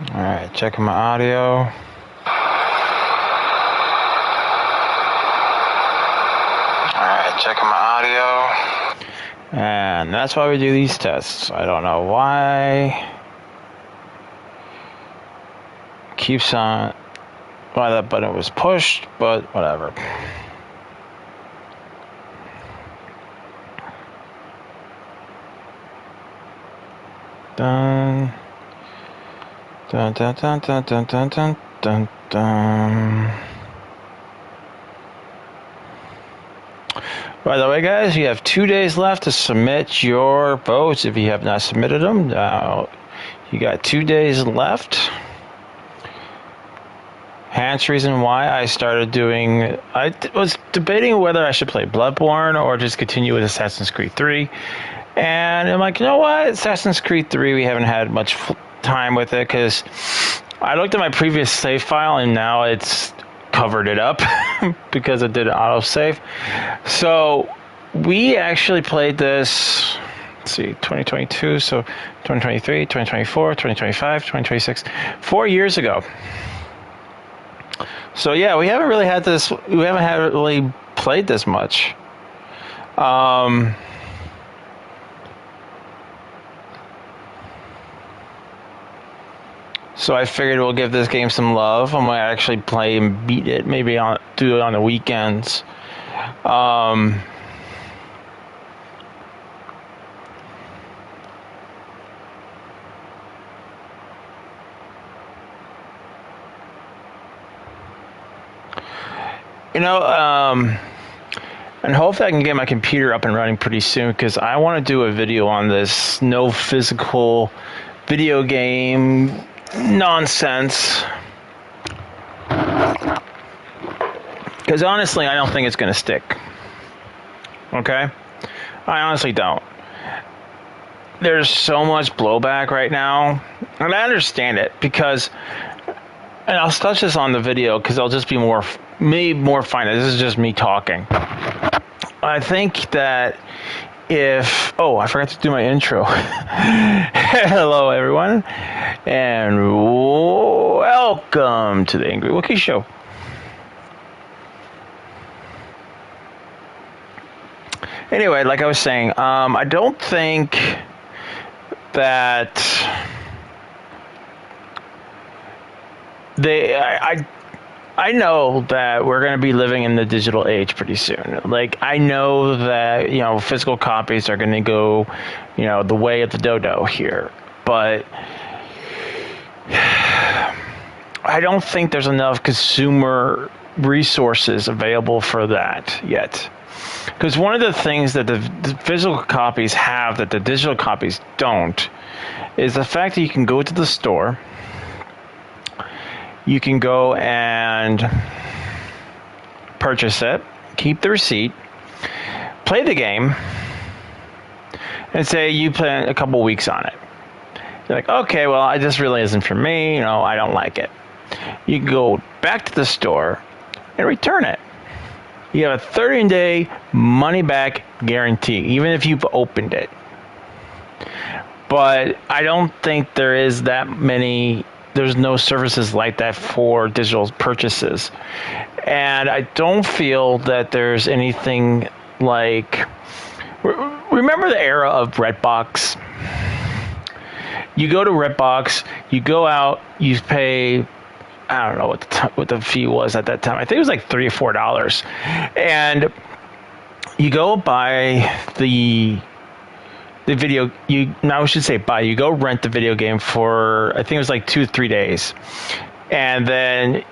Alright, checking my audio. Alright, checking my audio. And that's why we do these tests. I don't know why. Keeps on. Why that button was pushed, but whatever. Dun. Dun dun dun dun dun dun dun dun dun. By the way, guys, you have 2 days left to submit your votes if you have not submitted them. You got 2 days left. Hence reason why I started doing... I was debating whether I should play Bloodborne or just continue with Assassin's Creed 3. And I'm like, you know what? Assassin's Creed 3, we haven't had much time with it because I looked at my previous save file and now it's covered it up because it did an autosave. So we actually played this, let's see, 2022, so 2023, 2024, 2025, 2026, 4 years ago. So yeah, we haven't really had this, we haven't really played this much. So I figured we'll give this game some love. I'm gonna actually play and beat it, maybe do it on the weekends. And hopefully I can get my computer up and running pretty soon because I want to do a video on this no physical video game nonsense. Because honestly, I don't think it's going to stick. Okay? I honestly don't. There's so much blowback right now. And I understand it because... And I'll touch this on the video because I'll just be more fine. This is just me talking. I think that if... Oh, I forgot to do my intro. Hello, everyone. And welcome to the Angry Wookiee Show. Anyway, like I was saying, I don't think that... I know that we're going to be living in the digital age pretty soon. Like, I know that, physical copies are going to go, the way of the dodo here. But I don't think there's enough consumer resources available for that yet. Because one of the things that the physical copies have that the digital copies don't is the fact that you can go to the store. You can go and purchase it, keep the receipt, play the game, and say you play a couple weeks on it. You're like, okay, well, this really isn't for me. I don't like it. You can go back to the store and return it. You have a 30-day money-back guarantee, even if you've opened it. But I don't think there is that many... There's no services like that for digital purchases. And I don't feel that there's anything like... Remember the era of Redbox? You go to Redbox, you go out, you pay... I don't know what the fee was at that time. I think it was like $3 or $4. And you go buy the video, you go rent the video game for, I think it was like 2 or 3 days. And then,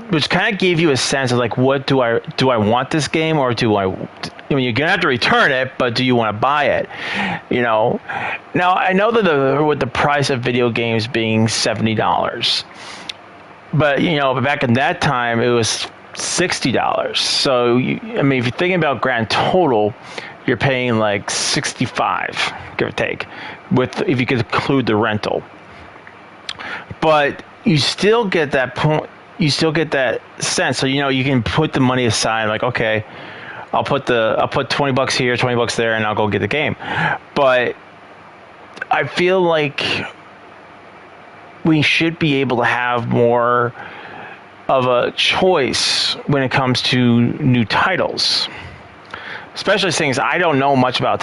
which kind of gave you a sense of like, what do I want this game, or you're gonna have to return it, but do you want to buy it? Now I know that with the price of video games being $70, but back in that time it was $60. So if you're thinking about grand total, you're paying like $65, give or take, if you could include the rental. But you still get that point. You still get that sense. So you can put the money aside. Like, okay, I'll put $20 here, $20 there, and I'll go get the game. But I feel like we should be able to have more of a choice when it comes to new titles. Especially things I don't know much about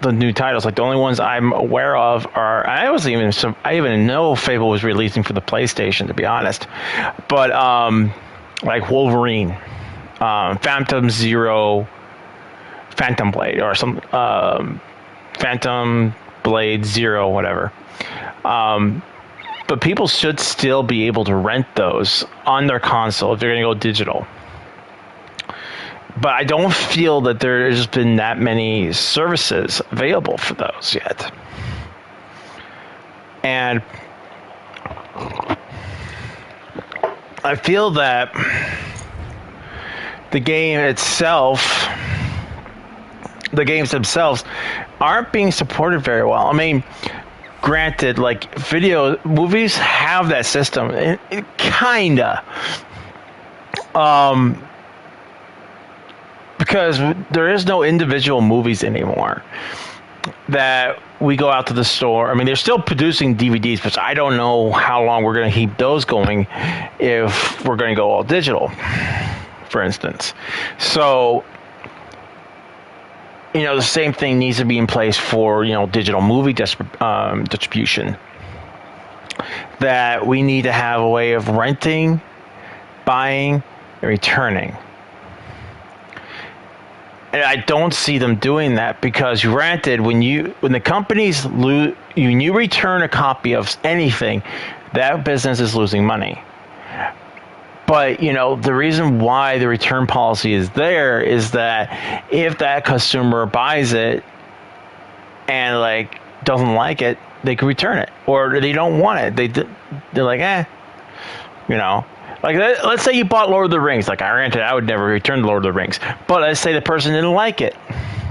the new titles. Like the only ones I'm aware of are I even know Fable was releasing for the PlayStation, to be honest. But like Wolverine, Phantom Zero, Phantom Blade, or some Phantom Blade Zero, whatever. But people should still be able to rent those on their console if they're going to go digital. But I don't feel that there's been that many services available for those yet. And I feel that the games themselves aren't being supported very well. I mean, granted, like movies have that system, kinda. Because there is no individual movies anymore that we go out to the store. I mean, they're still producing DVDs, but I don't know how long we're going to keep those going if we're going to go all digital, for instance. So, the same thing needs to be in place for, digital movie distribution. That we need to have a way of renting, buying, and returning. And I don't see them doing that because, granted, when the companies when you return a copy of anything, that business is losing money. But the reason why the return policy is there is that if that consumer buys it and doesn't like it, they can return it, or they don't want it. They're like, Like, let's say you bought Lord of the Rings. Like, I would never return Lord of the Rings. But let's say the person didn't like it.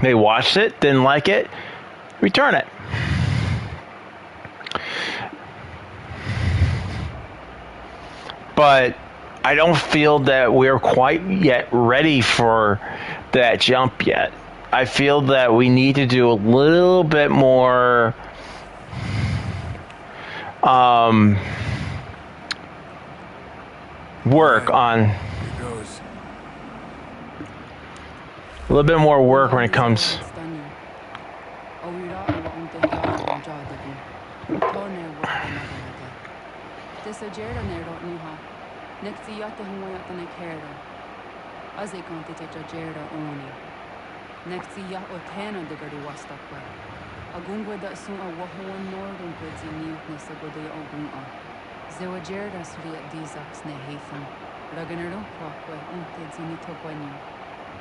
They watched it, didn't like it, return it. But I don't feel that we're quite yet ready for that jump yet. I feel that we need to do a little bit more work on a little bit more work when it comes. Zewajerda sriat dizax ne heathen, Raganero quaque unte zinitogwenu,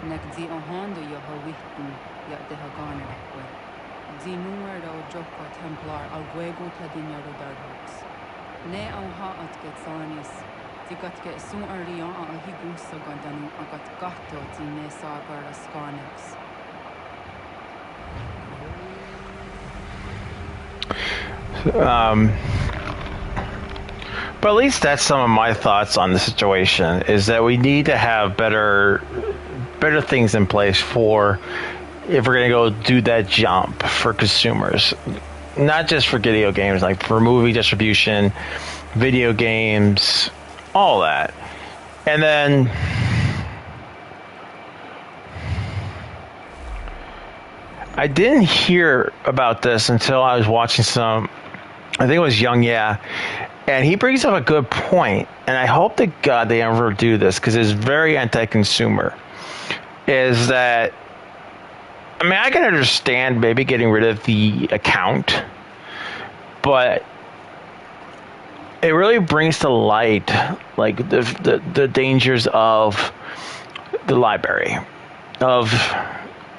Nekzi ohando yo hawihtun, yat de hagarnerque, Zinuar o Jokwa Templar al Vuego Tadinero Darhox. Ne ha at get sarnis, Zigatke sun arion a higusagandanu agat gatto zine sagar ascarnex. But at least that's some of my thoughts on the situation, is that we need to have better things in place for if we're going to go do that jump for consumers. Not just for video games, like for movie distribution, video games, all that. And then I didn't hear about this until I was watching I think it was Young Yeah. And he brings up a good point, and I hope to God they ever do this, because it's very anti-consumer, is that, I mean, I can understand maybe getting rid of the account, but it really brings to light, the dangers of the library, of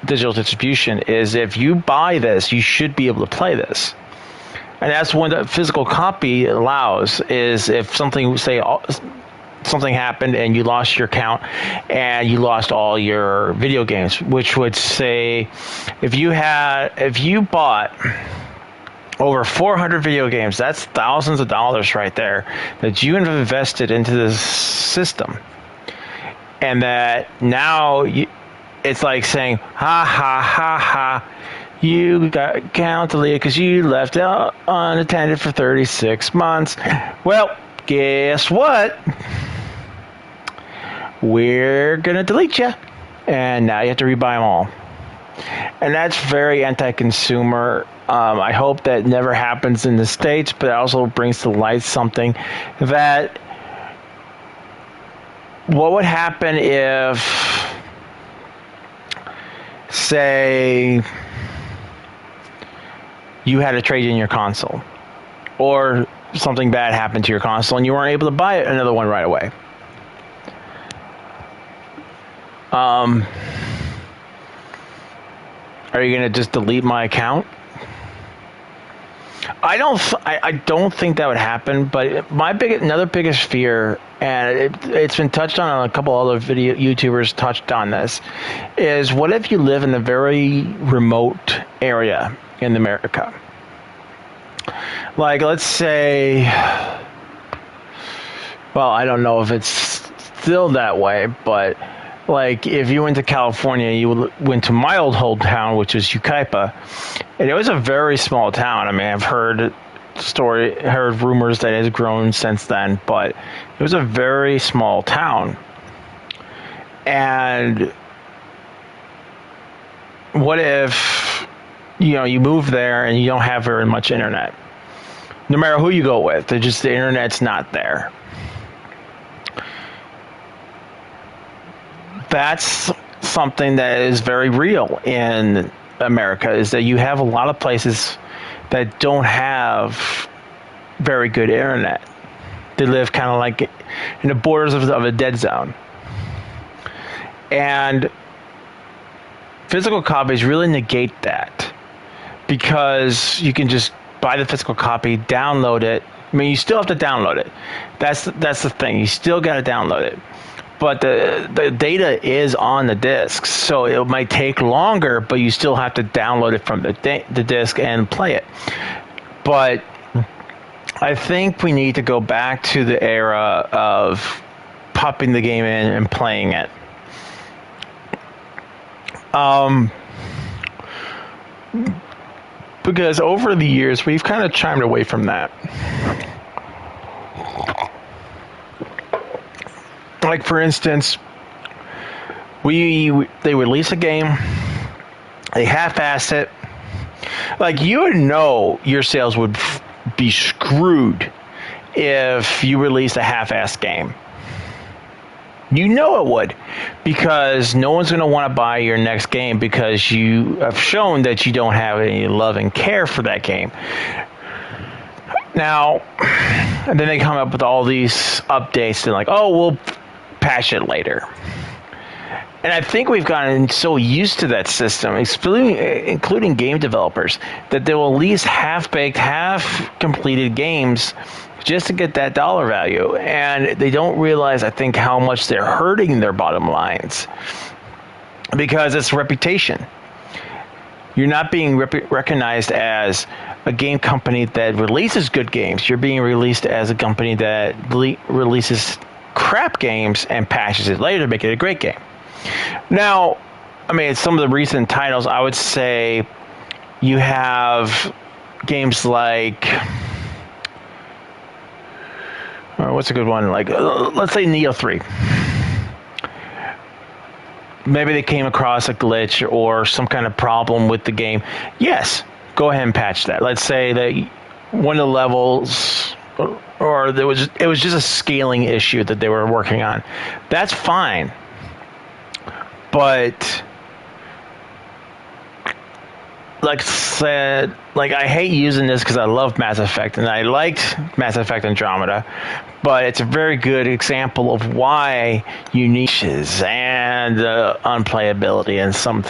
digital distribution, is if you buy this, you should be able to play this. And that's what a physical copy allows, is if something happened and you lost your account and you lost all your video games, which would say if you bought over 400 video games, that's thousands of dollars right there that you have invested into this system. And that now it's like saying, ha, ha, ha, ha, You got count deleted because you left out unattended for 36 months. Well, guess what? We're going to delete you. And now you have to rebuy them all. And that's very anti-consumer. I hope that never happens in the States, but it also brings to light something that what would happen if, say, you had to trade in your console, or something bad happened to your console and you weren't able to buy another one right away. Are you going to just delete my account? I don't think that would happen, but another biggest fear, and it's been touched on a couple other YouTubers touched on this, is what if you live in a very remote area in America? Like, let's say, well, I don't know if it's still that way, but like if you went to California, you went to my old hometown, which is Yucaipa, and it was a very small town. I mean, I've heard rumors that it has grown since then, but it was a very small town. And what if, you move there and you don't have very much internet? No matter who you go with, the internet's not there. That's something that is very real in America, is that you have a lot of places that don't have very good internet. They live kind of like in the borders of a dead zone. And physical copies really negate that, because you can just buy the physical copy, download it. I mean, you still have to download it. That's the thing. You still got to download it. But the data is on the disc, so it might take longer, but you still have to download it from the disc and play it. But I think we need to go back to the era of popping the game in and playing it. Because over the years, we've kind of chimed away from that. Like, for instance, they release a game, they half-ass it. Like, your sales would be screwed if you released a half-ass game. You know it would, because no one's going to want to buy your next game because you have shown that you don't have any love and care for that game. Now, and then they come up with all these updates and like, oh, we'll patch it later. And I think we've gotten so used to that system, including game developers, that they will release half-baked, half-completed games just to get that dollar value. And they don't realize, I think, how much they're hurting their bottom lines, because it's reputation. You're not being recognized as a game company that releases good games. You're being released as a company that releases crap games and patches it later to make it a great game. Now, I mean, some of the recent titles, I would say you have games like, what's a good one? Like, let's say Neo 3. Maybe they came across a glitch or some kind of problem with the game. Yes, go ahead and patch that. Let's say that one of the levels, or it was just a scaling issue that they were working on. That's fine. But like I hate using this because I love Mass Effect and I liked Mass Effect Andromeda, but it's a very good example of why you need niches and unplayability and some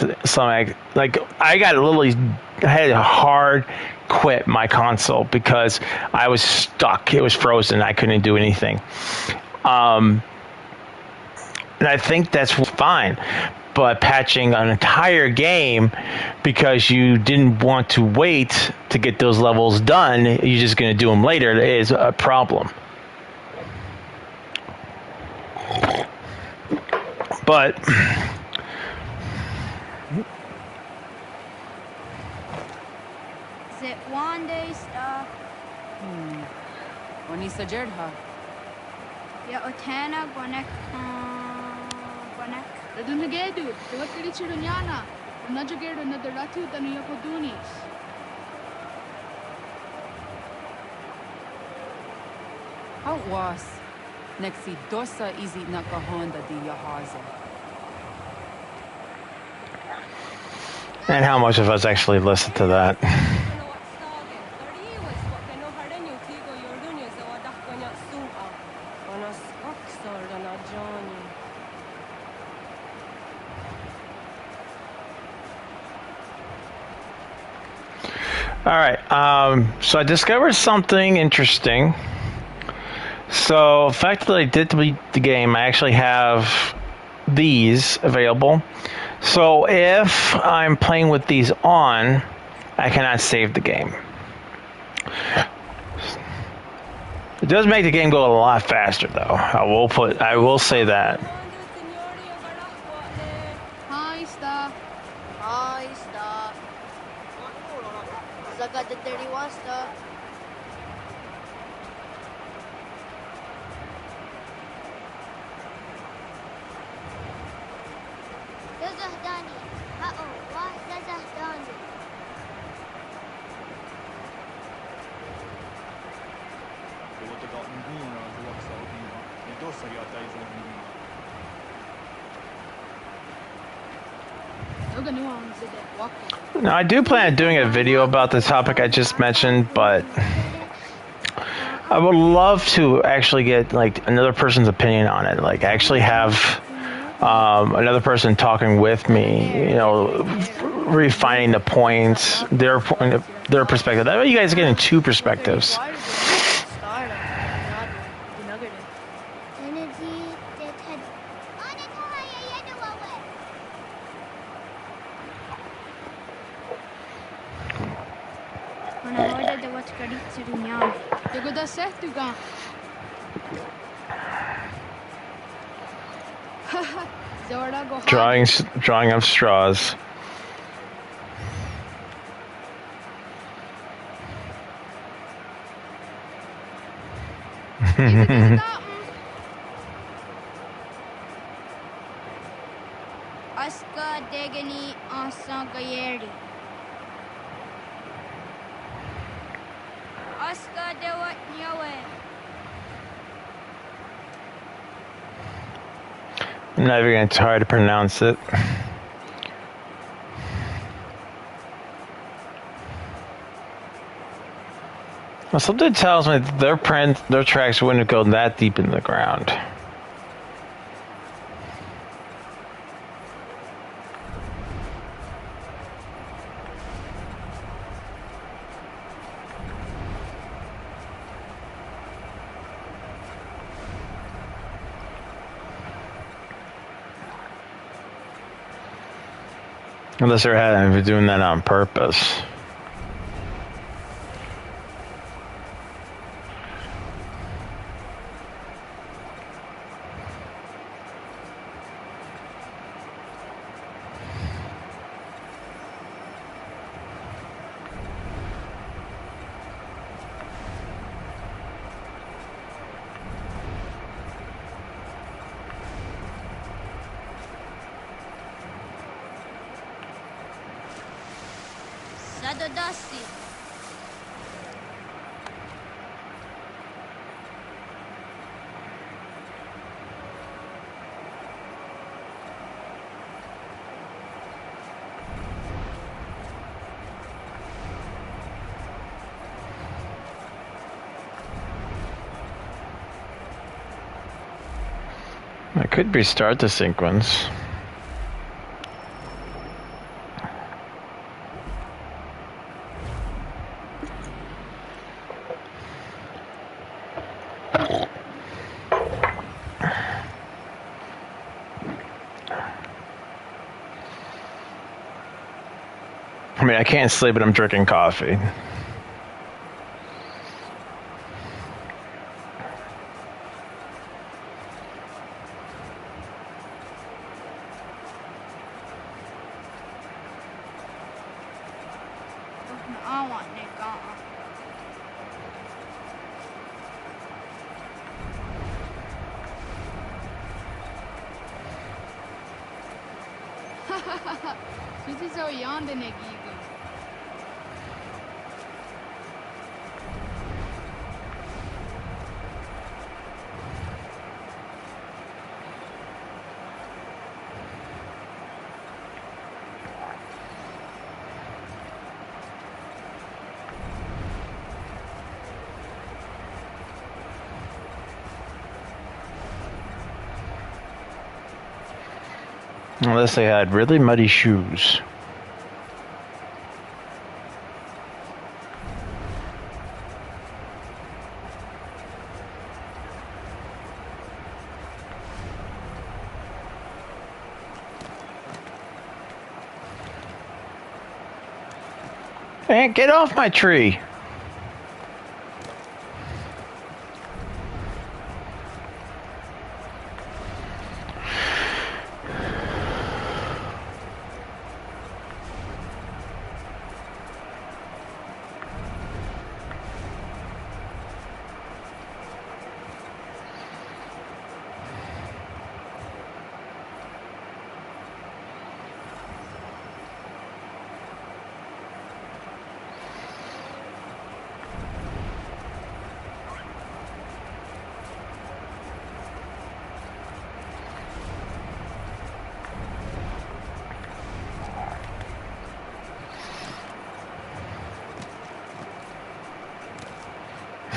like I had to hard quit my console because I was stuck. It was frozen. I couldn't do anything. And I think that's fine. But patching an entire game because you didn't want to wait to get those levels done, you're just going to do them later, is a problem. But Sit one day stuff. Oni suggest ha. Ya otana gonek. Gonek. Radun gedu. What did you do, Yana? Another gedu, another ratu than Yokodunis. How was? Nexi dosa easy nakahonda di yahaza. And how much of us actually listen to that? All right, so I discovered something interesting. So, the fact that I did beat the game, I actually have these available. So, if I'm playing with these on, I cannot save the game. It does make the game go a lot faster, though. I will say that. Hi, stuff. Hi, stuff. Zaga the 31 stuff. Zazahdani. Wah Zazahdani. Now, I do plan on doing a video about the topic I just mentioned, but I would love to actually get like another person's opinion on it. Like actually have another person talking with me, you know, refining the points, their perspective. That way you guys are getting two perspectives. Drawing of straws. Aska degani asa gayeri. Aska dewat nyawe. I'm not even going to try to pronounce it. Well, something tells me that their tracks wouldn't go that deep in the ground. Unless they're doing that on purpose. Sadodasi. I could restart the sequence. I mean, I can't sleep, but I'm drinking coffee. ne Cant. Suti so yonde ne gigo. Unless they had really muddy shoes. Hey, get off my tree!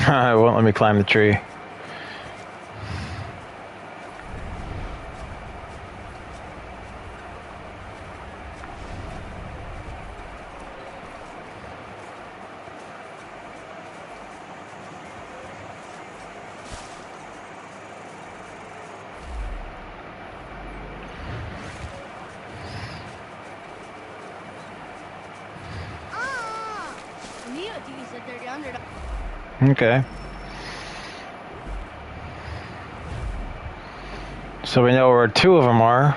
It won't let me climb the tree. Neo tiki said they're under. Okay. So we know where two of them are.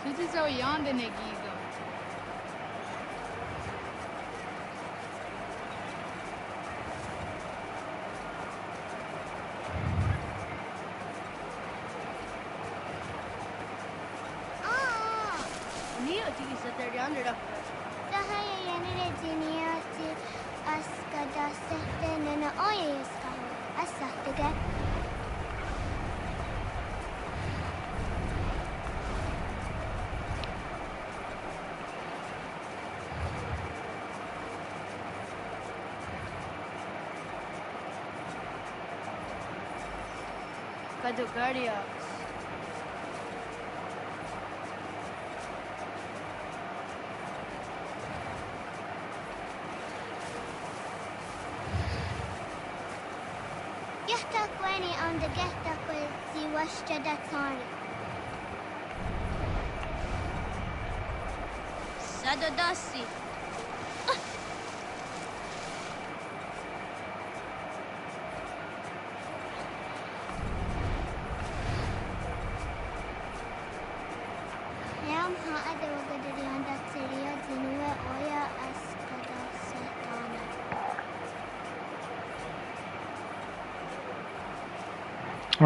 Suti so yonde ne gigo. Neo tiki said they're under. Sahaya yanere jiniyachi askada sehtene oyeska asahtige. Caducardia. Yahtakweni on the Gehtakwe si Washtadatari. Sadodasi. Yam haade wagadari on that seria zinue oya askada setana.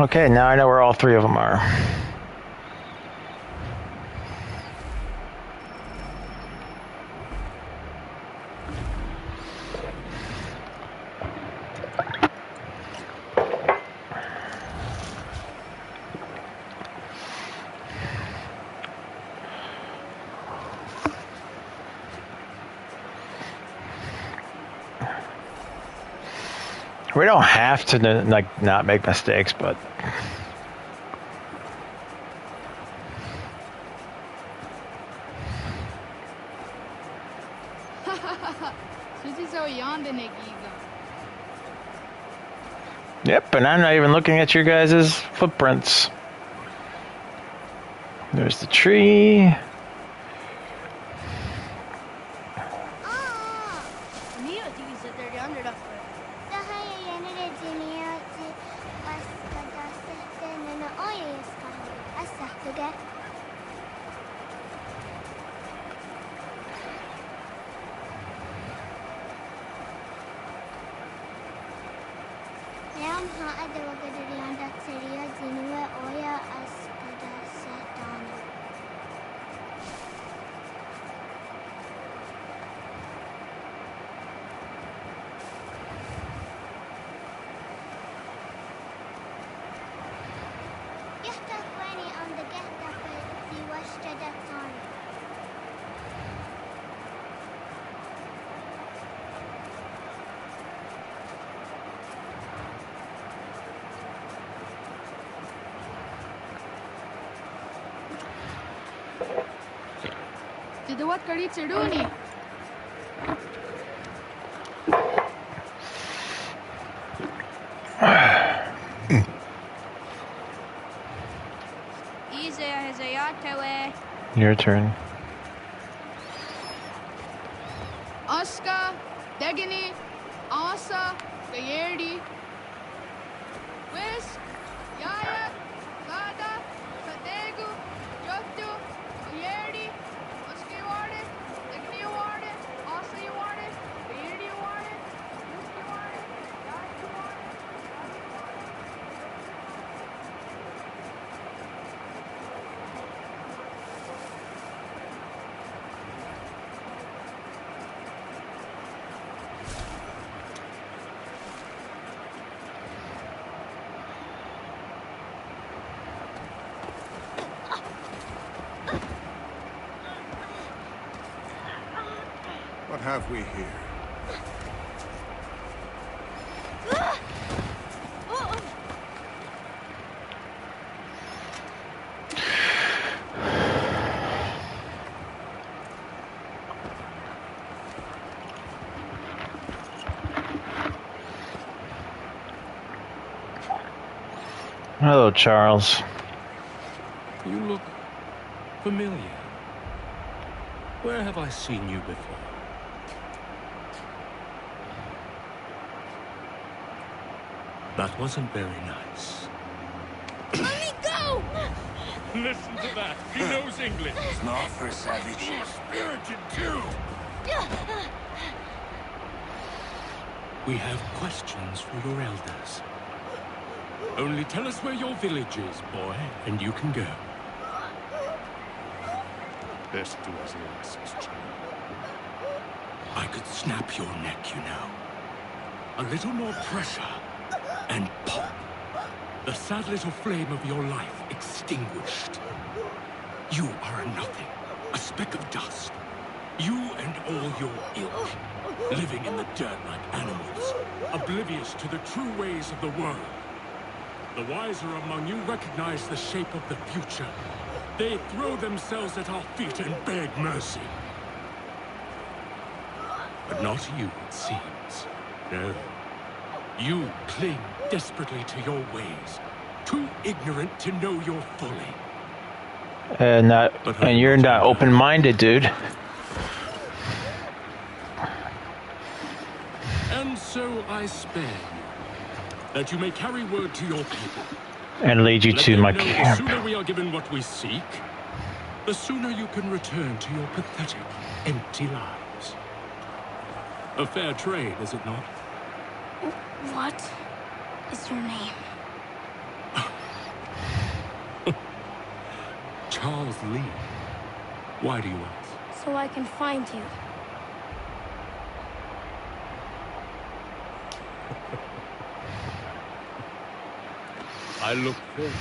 Okay, now I know where all three of them are. We don't have to like not make mistakes, but Suti so yonde ne gigo. Yep, and I'm not even looking at your guys' footprints. There's the tree. Tidawat kadi chiduni. Your turn. Aska, Degini, Asa, Gayerdi. Wis, Yaya, Gada, Kadegu, Jotu, Gayerdi, Aska you want it, Degini you want it, Asa you want it, Gayerdi you want it, Wis you want it, Yaya you want it. What have we here? Hello, Charles. You look familiar. Where have I seen you before? That wasn't very nice. Let me go! Listen to that. He knows English. It's not for savages. Spirited too. We have questions for your elders. Only tell us where your village is, boy, and you can go. Best do as he asks, child. I could snap your neck, you know. A little more pressure, and pop. The sad little flame of your life extinguished. You are a nothing, a speck of dust. You and all your ilk, living in the dirt like animals, oblivious to the true ways of the world. The wiser among you recognize the shape of the future. They throw themselves at our feet and beg mercy. But not you, it seems. No. You cling desperately to your ways, too ignorant to know your folly. And you're not open-minded, dude. And so I spare you, that you may carry word to your people. And lead you Let to them my know the camp. sooner we are given what we seek, the sooner you can return to your pathetic, empty lives. A fair trade, is it not? What is your name? Charles Lee. Why do you ask? So I can find you. I look forward.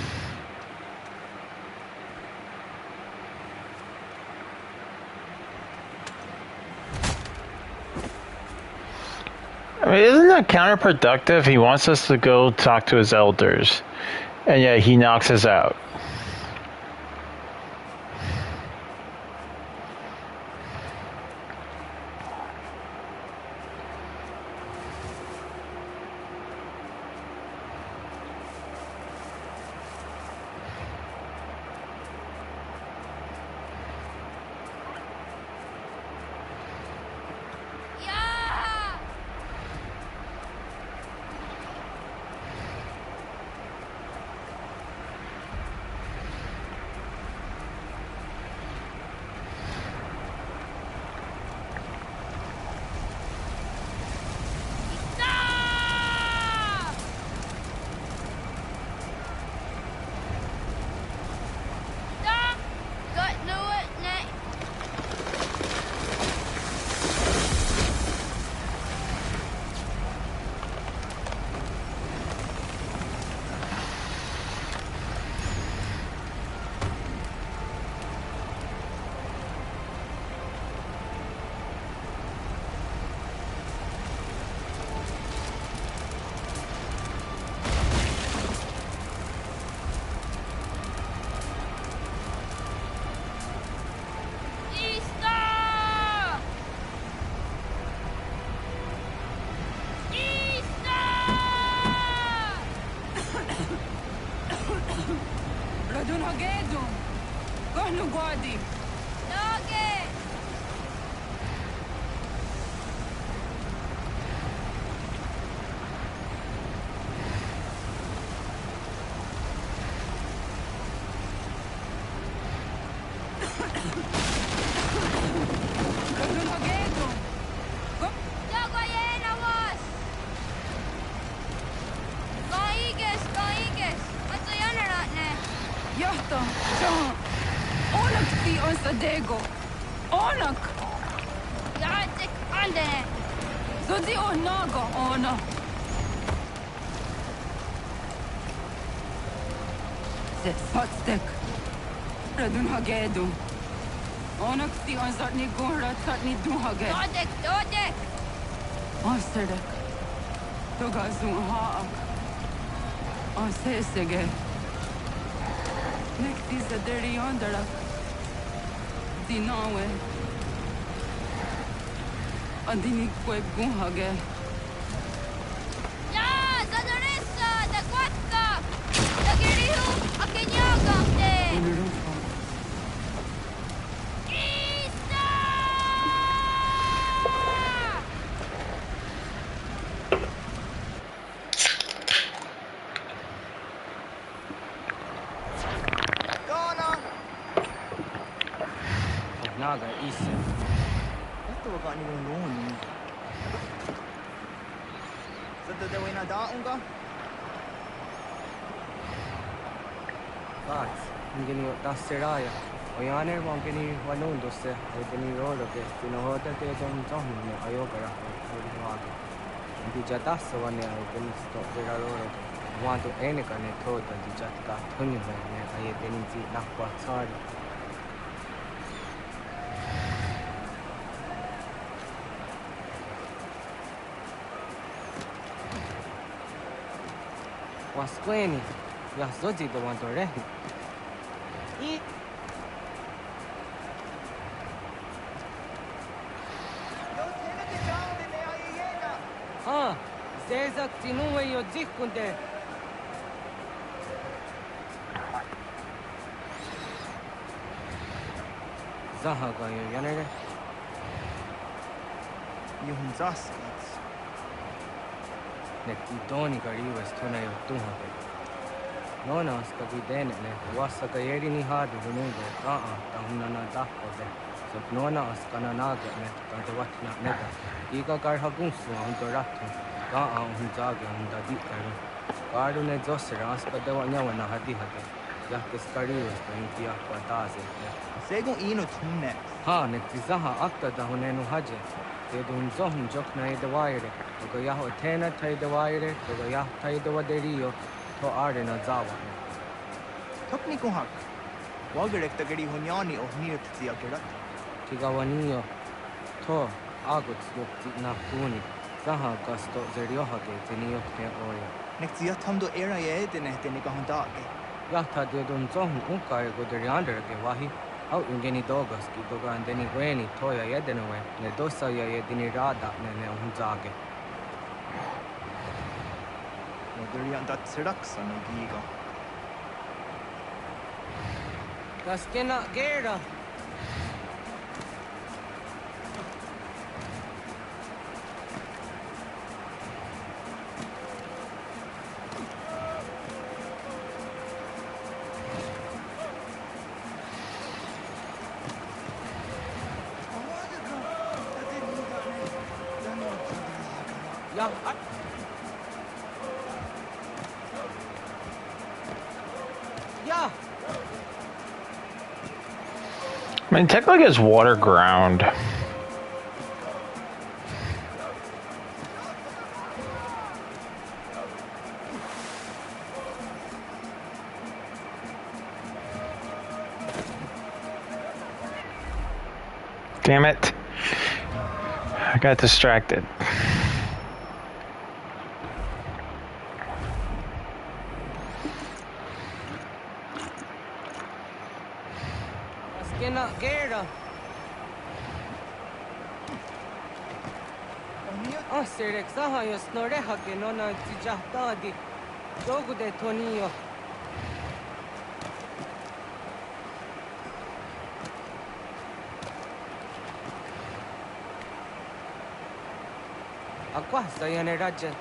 I mean, isn't that counterproductive? He wants us to go talk to his elders, and yet he knocks us out. Radun hagedum. Gonu guadi. Doge! Radun hagedum. Dogo jena was! Kaiges! Matso jäneratne! Jahta, John. Onak ti on sadego. Onak. Jaatsik andene! Zodi on naga ona. Se satstek. Radun hagedum. Onak ti on zartni gunra tatni duhage. Dodek! Amsterdek. Toga zun haak. Ansesege. Nekti zaderi ondarak. Dinawe. Andini kwe gunhage. Ja, Zadorissa! Da quatta! Da girihu! Akenyagante! Isa! Naga isa. Ito wag ni ngon. Sa dadawin na daong ka? Bats, ingini tasiraya. Oyaner mo ingini wanon dosse, ay tini rolo ke tinohoda te jom jom ne ayogara ay wado. Hindi jatas wane ay tini sto tera rolo. Wado ene kane thoda di jatka thuni ne ay tini ji nakwa sari. Wasqueni, ya zoji do wanto rehi. I Ha, zezak tinuwe yo jikunde. Zaha ga yo yanere. Yuhun zaskats. Nek idoni gariwas tuna yo tuhake. Nona ska guidene ne wasa ka yeri ni hadu hunude ta hunna na dakko de. So nona ska na naga ne ta de watna neda. Iga gar hagunsu hun to rattu. Hun jage hun da dikaru. Garu ne josera ska de wanya wana hadi hade. Ya kes gariwas to intia kwa taze. Segun ino tunne. Ha ne tizaha akta da hunenu haje. Te dun zohun jokna ide waire. Toga yaho tena taide waire. Toga yah taide waderio. To are na zawa. Tokni ko hak. Wagerek tagari hunyani o nirt tia gerat. Tigawaniyo. To agut yokti na kuni. Zaha gasto zeriohage teniyok ne oya. Nek tia tamdo era ye dene teni ka hundage. Yahta de dun zohun unkare go deriander ge wahi. Au ingeni dogas ki doga andeni weni toya yedenwe. Ne dosa ya yedini rada ne hunzage. Durian dat seraksa no giga. Kaskena gera. Ya, yeah. I mean, technically it's water ground. Damn it. I got distracted. Kena gera. Serek saha yo snoreha ke nona tijahta di. Jogu de tonio. Aqua, Sayane Rajan.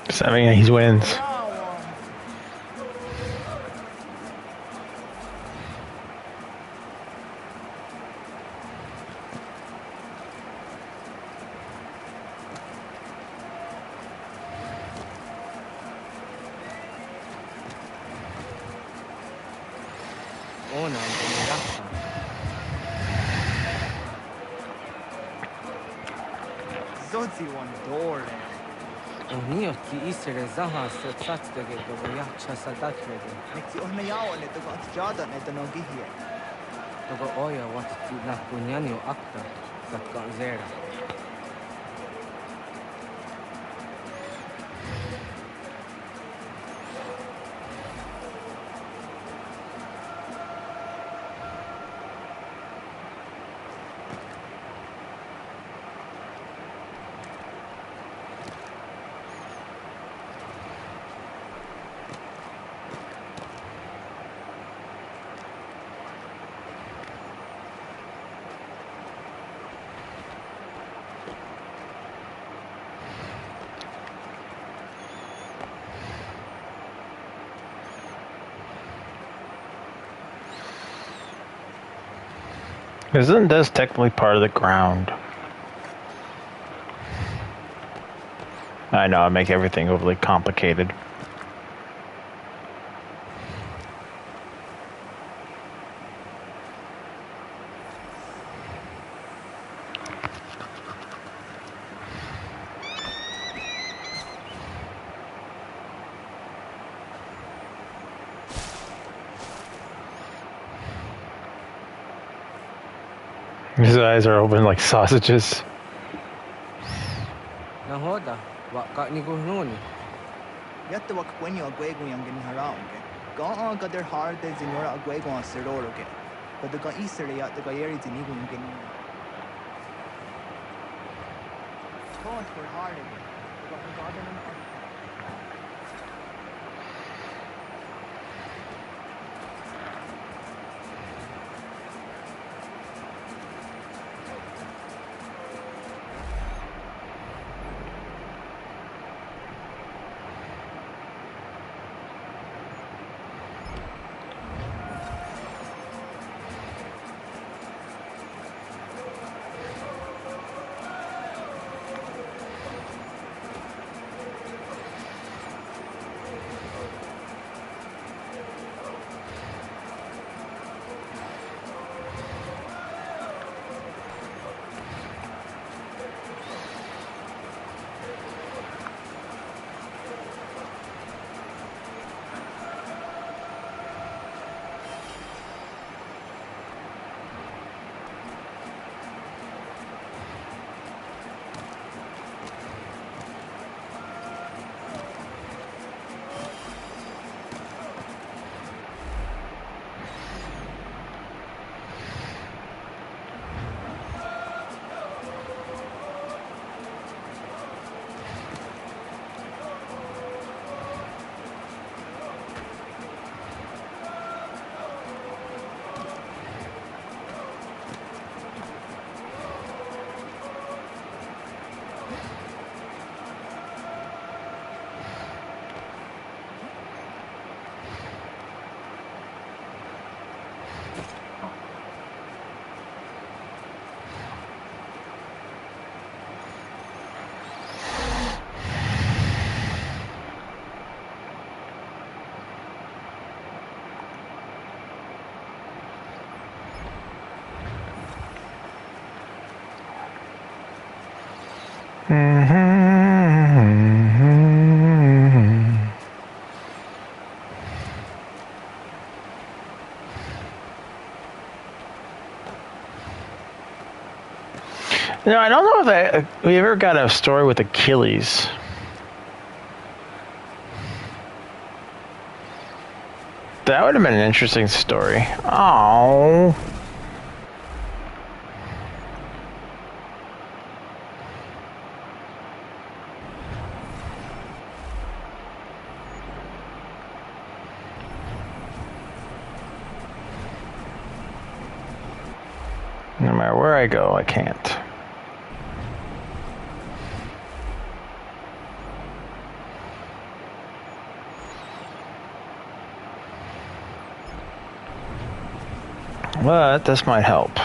So, I mean, he wins. Oh, no, Rasta. Zodzi one door. Onio ti isere zaha satsatege go yacha sadatrege. Nexi ohnayawa ne to got jada ne to no gihie. Togo oya wat ti na kunyanio akta satka zera. Isn't this technically part of the ground? I know, I make everything overly complicated. His eyes are open like sausages. Na hoda, wa ka ni guhnuni. Yatte wak kwenyo agwego yang gini haraunge. Ga ga der hard de zinora agwego an seroroge. But the ga isere yatte ga yeri zinigu yang gini. Taunt for hard again. Ga ga den an. No, I don't know if we ever got a story with Achilles. That would have been an interesting story. Oh. No matter where I go, I can't. But this might help.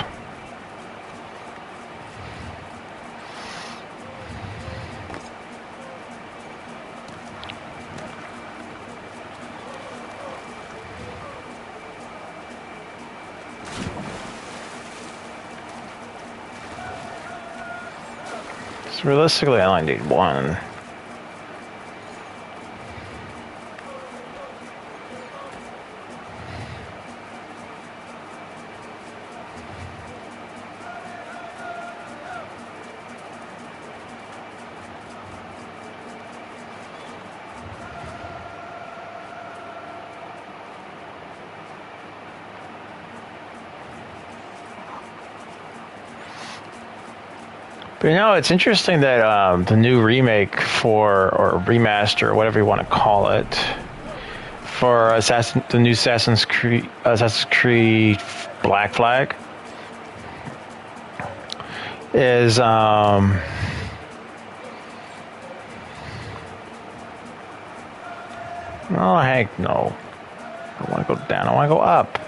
So realistically, I only need one. But you know, it's interesting that the new remake or remaster, or whatever you want to call it, for the new Assassin's Creed Black Flag is oh heck no. I don't want to go down, I want to go up.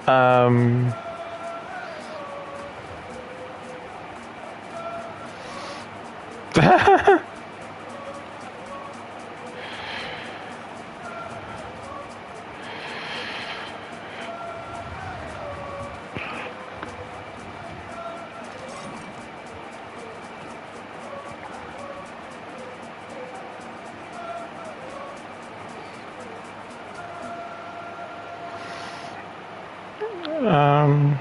Um, um,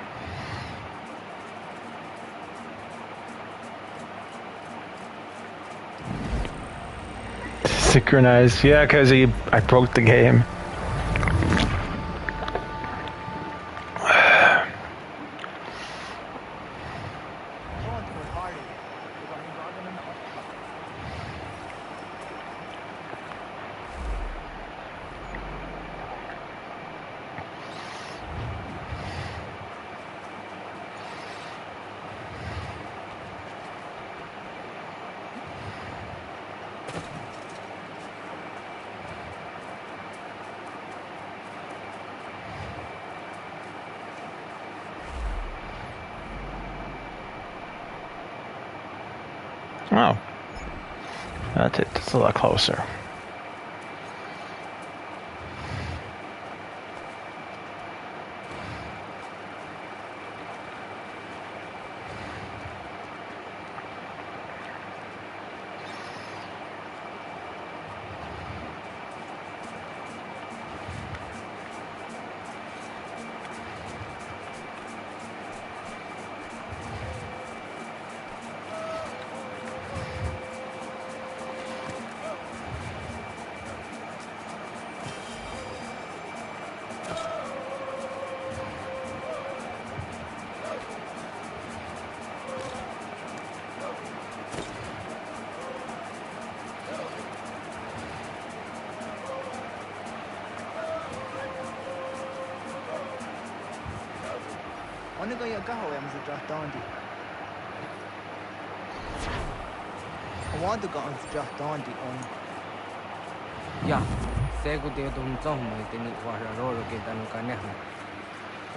synchronized, yeah, because I broke the game. Oh, that's it. It's a lot closer. Only go ya gaho am the draft dondi. I want to go on the draft dondi on. Ya, segu de dum zong mai de ni wa ra ro ke dan ka ne.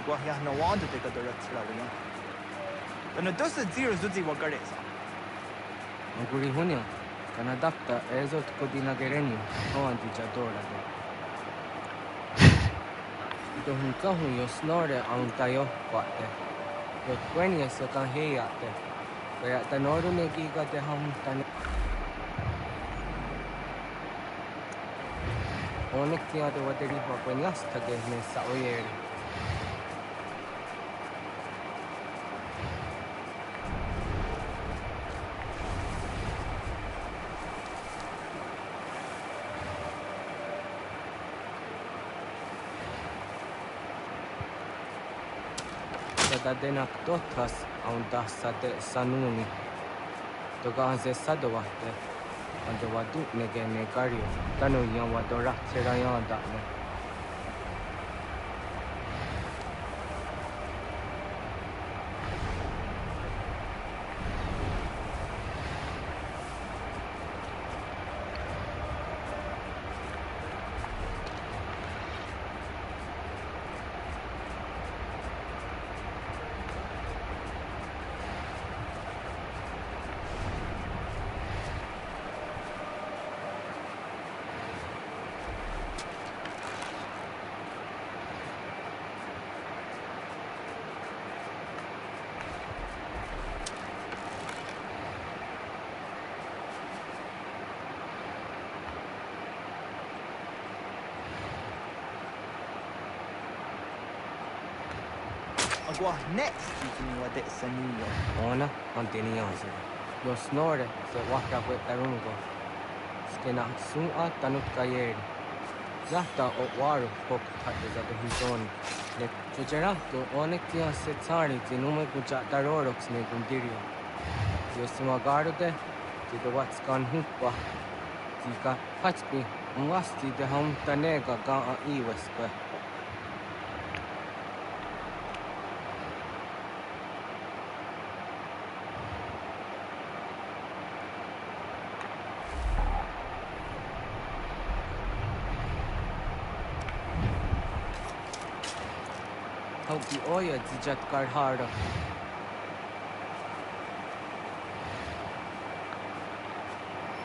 Go ya no want to take a direct slow ya. Then does the zero zuzi wa gares. Anguri hunyo. Kana dakta ezot ko dinagereni. Ho anti chadora de. Dum zong yo snore ang tayo kwate. Yo kwenya so kan heya te. Kaya tanoru ne ki ka te ham tan. Onek tiya de wateri ho kwenya stage ne sa oyer. Sada denak totas aun dasate sanuni. Toga anse sadawate. Ando wadu nege ne kario. Tanu yang wadora serayan da ne. Agua next season wa de sanio. Ona anteni yanse. Yo snore se wahra kwe tarungo. Skena sua tanut kayeri. Yahta o waru pok tate zato hizon. Le chucherato onek tia se tsari tinume kucha tarorox ne gundirio. Yo simagaru de tito watskan huppa. Tika hachpi mwasti de ham tanega ga a iwespe. Hope the oya dijat karhara.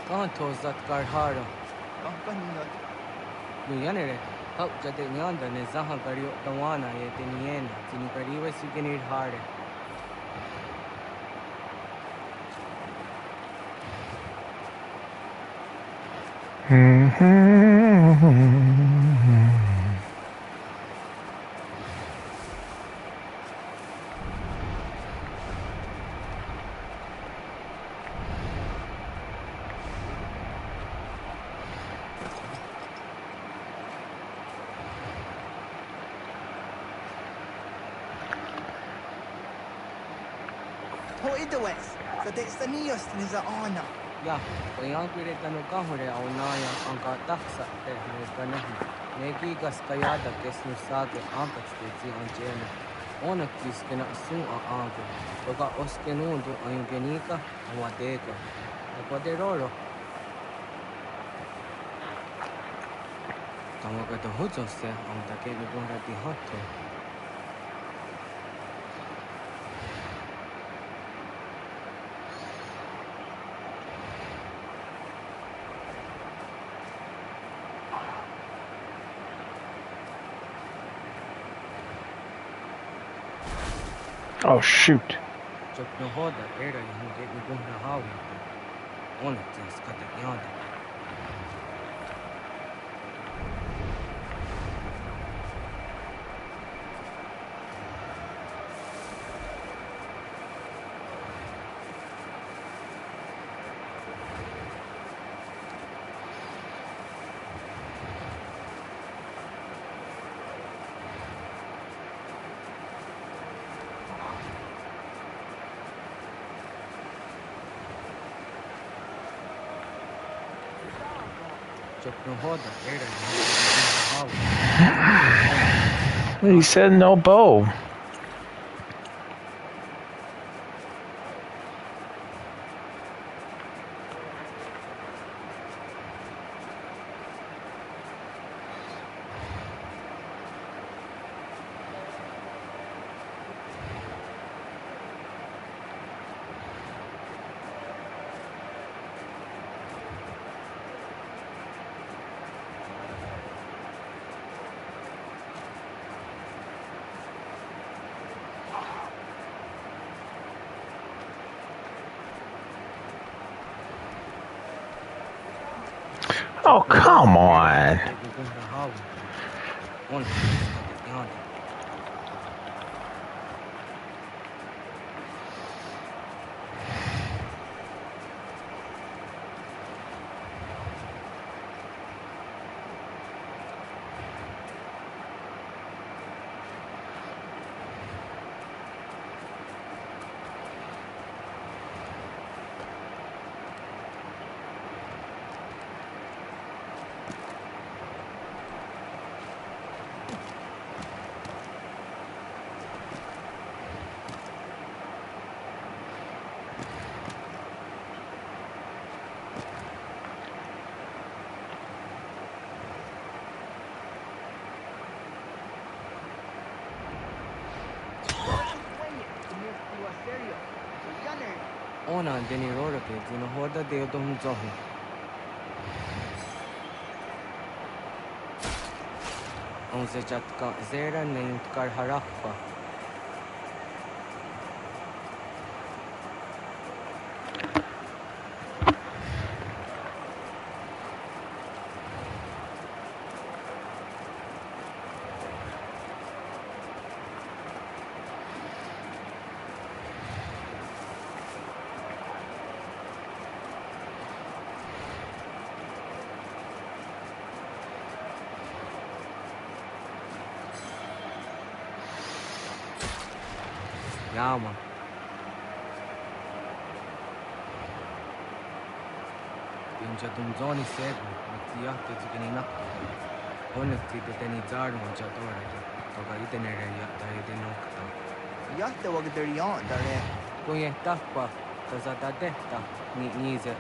Kanto zat karhara. Kanyo. Nuyanere. Hope jade nyanda ne zaha kario tawana ye teniena. Tini kariwe sikinir hare. Ho ito wes. So de sanio ni za ona. Ya, kaya kire tanu kahure au naya angka taksa te ne kanahi. Neki gas kayada kesnu sage ampach te zi anjena. Onak kis kena su a anke. Toka oskenundu ayungenika awadeko. Apoderoro. Tamaga to hujo se amtake nubunga di hotto. Oh, shoot. Chok no hoda era yunge nubunga hawi. Onak kis kata yada. He said no bow. Oh, come on. Ona deni rora ke zino hoda de dum zohu. On se chatka zera ne utkar harakpa. Ja, man. Pincha tum zoni segu, mati yakte zikini nakto. Onek ti de teni zar mo chatora ke. Toga itene re yakta ide nokta. Yatte wag der yan dare. Kuye takpa, kazata dehta, ni nize.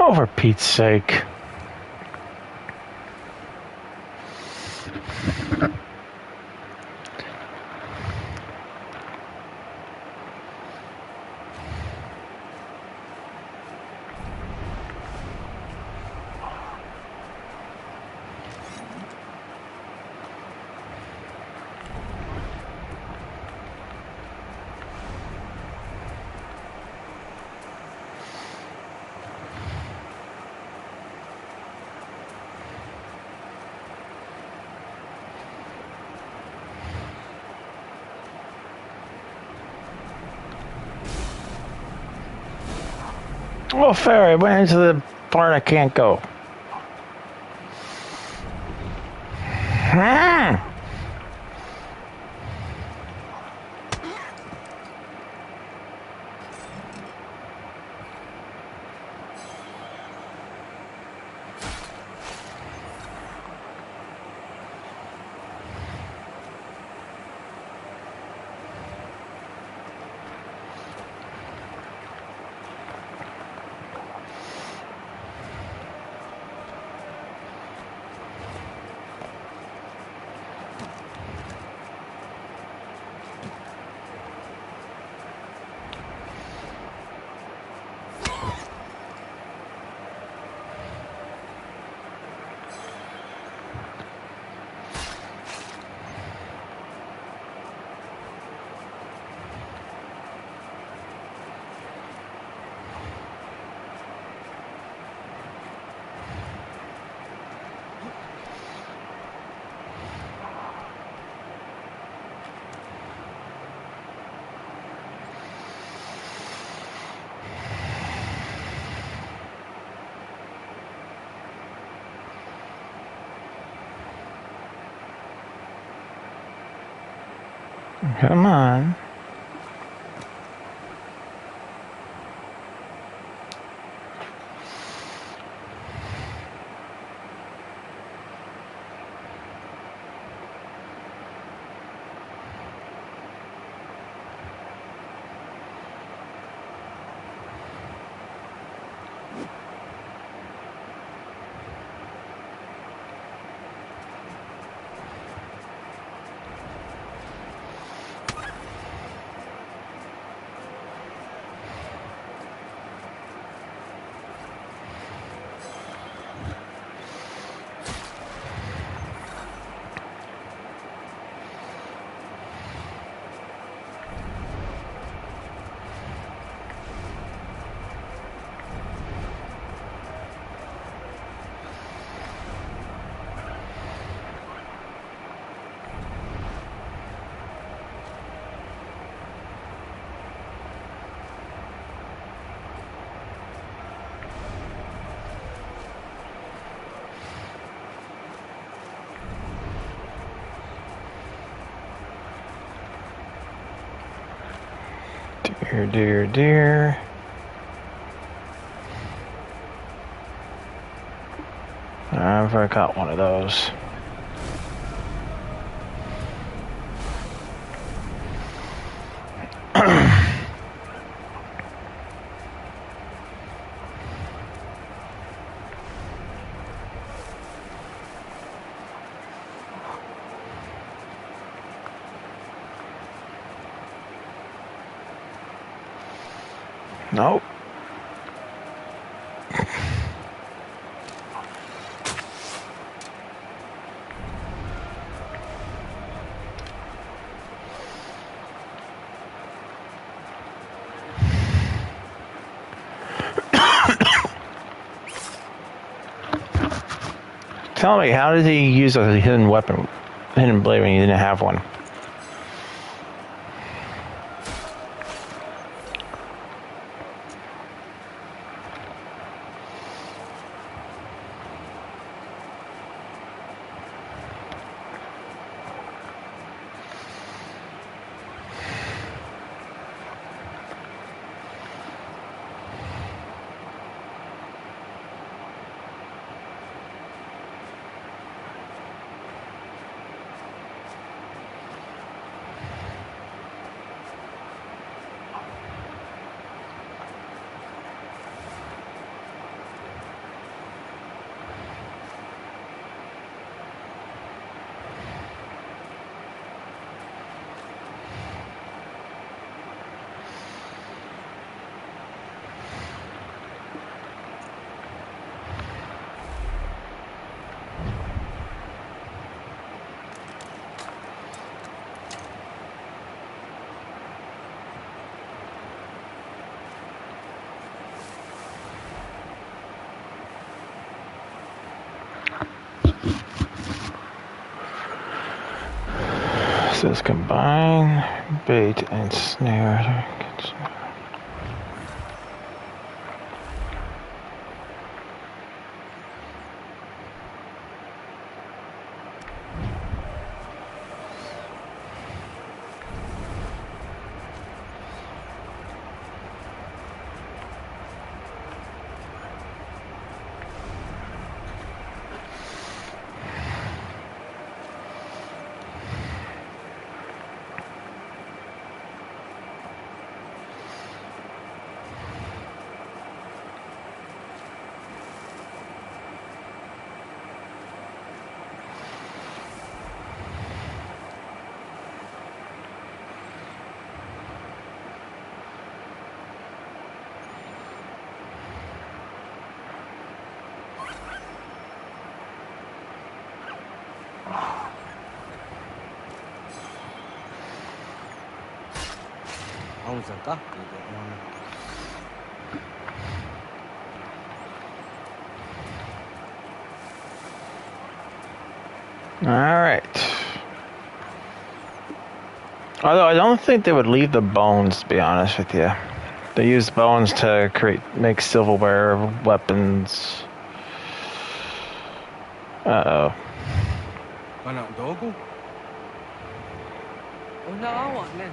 Oh, for Pete's sake. Well, fair. I went into the part I can't go. Come on. Dear. I've already got one of those. Nope. Tell me, how did he use a hidden weapon, hidden blade when he didn't have one? Says combine bait and snare. tông giờ các cái món All right. Although I don't think they would leave the bones, to be honest with you. They use bones to make silverware, weapons. Uh-oh. Anak dogo? Wala awak na.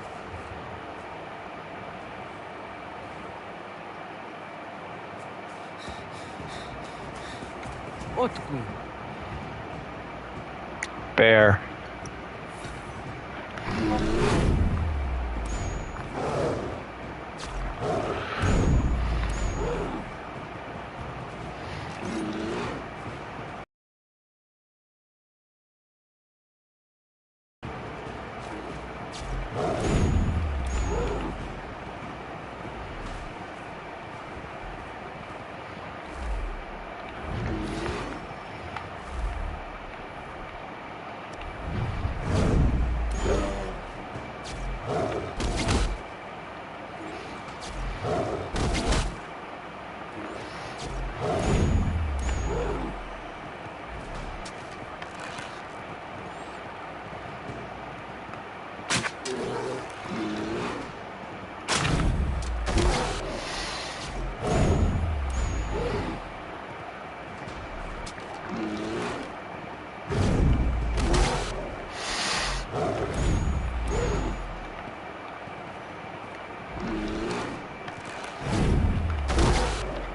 Otku. Bear.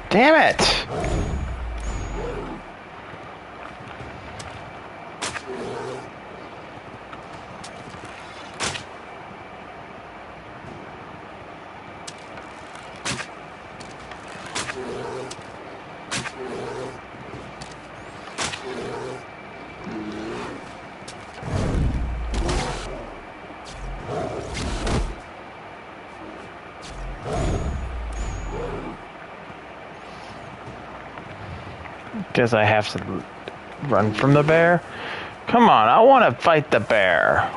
Damn it! Guess I have to run from the bear? Come on, I want to fight the bear.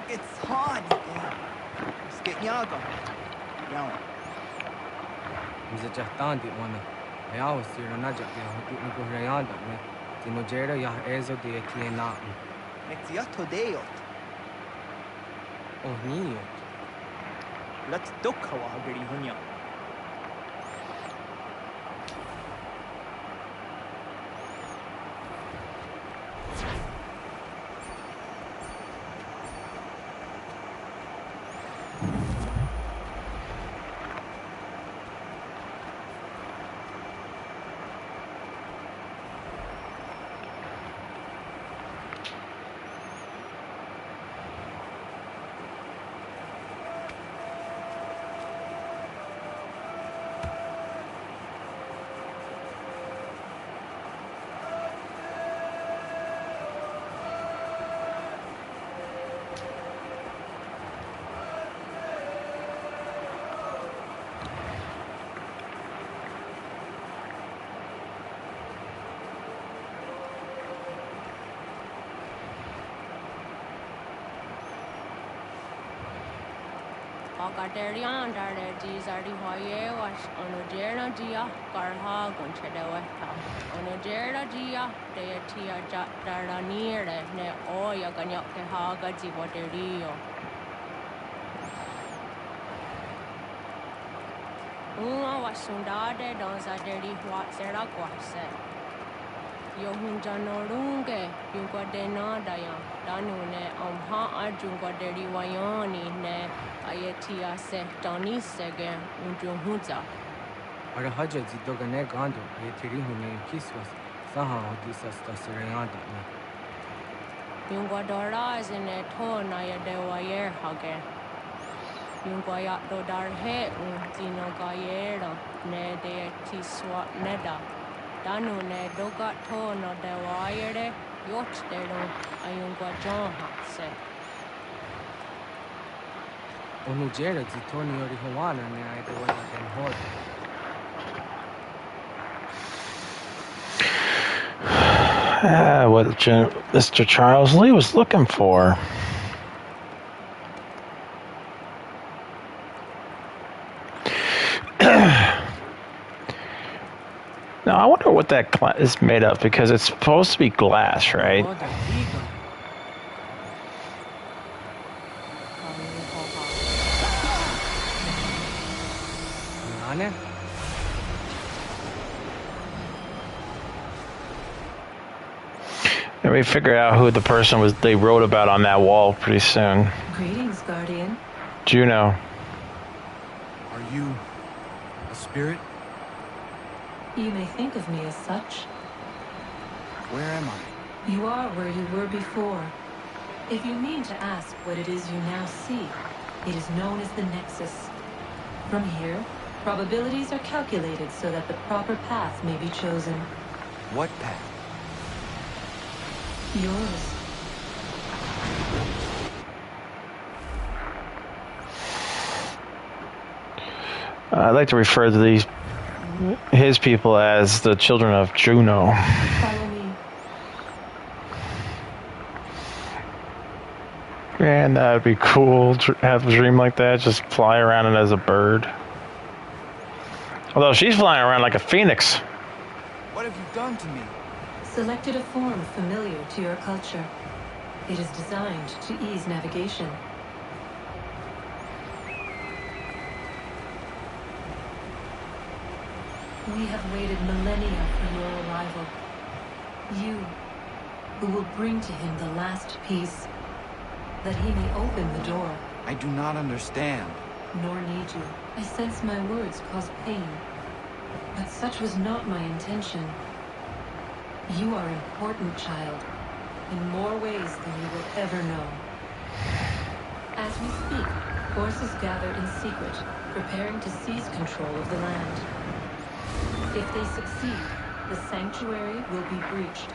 It's hard. Sketnyaga. Now. Is it just down the one? I always see a nudge up there who didn't go around at me. The Nojera ya ezo de Kiena. It's yato deot. Oh, me. Let's duck how I get you. 个这样的的机在的话也我是我们这那机啊，干哈跟吃的外头，我们这那机啊，这一天啊，这那年的那哦呀个鸟给哈个机我这里哟。我送到的东西这里话是那个是。Yo hun janorunge yungwa de nada ya danu ne ha ajungwa de riwayani ne ayetia se dani sege unjung hunza Ara haja zidoga ne gando e tiri hune kiswas saha odisas tasirayanda ne. Yung guadora is in a tona ya de wayer hage. Yung guayat do dar he zino gayera ne de tiswa neda. Danu ne doga tono de wayere yot de no ayung guajon se. Onu jera zitoni ori hawana ne ai de wata den hod. What Mr. Charles Lee was looking for. Now, I wonder what that is made of, because it's supposed to be glass, right? Ane? And we figure out who the person was they wrote about on that wall pretty soon. Greetings, Guardian. Juno. Are you a spirit? You may think of me as such. Where am I? You are where you were before. If you mean to ask what it is you now see, it is known as the Nexus. From here, probabilities are calculated so that the proper path may be chosen. What path? Yours. I'd like to refer to his people as the children of Juno. Follow me. Man, that would be cool to have a dream like that, just fly around it as a bird. Although she's flying around like a phoenix. What have you done to me? Selected a form familiar to your culture. It is designed to ease navigation. We have waited millennia for your arrival. You, who will bring to him the last piece, that he may open the door. I do not understand. Nor need you. I sense my words cause pain. But such was not my intention. You are important, child, in more ways than you will ever know. As we speak, forces gather in secret, preparing to seize control of the land. If they succeed, the sanctuary will be breached.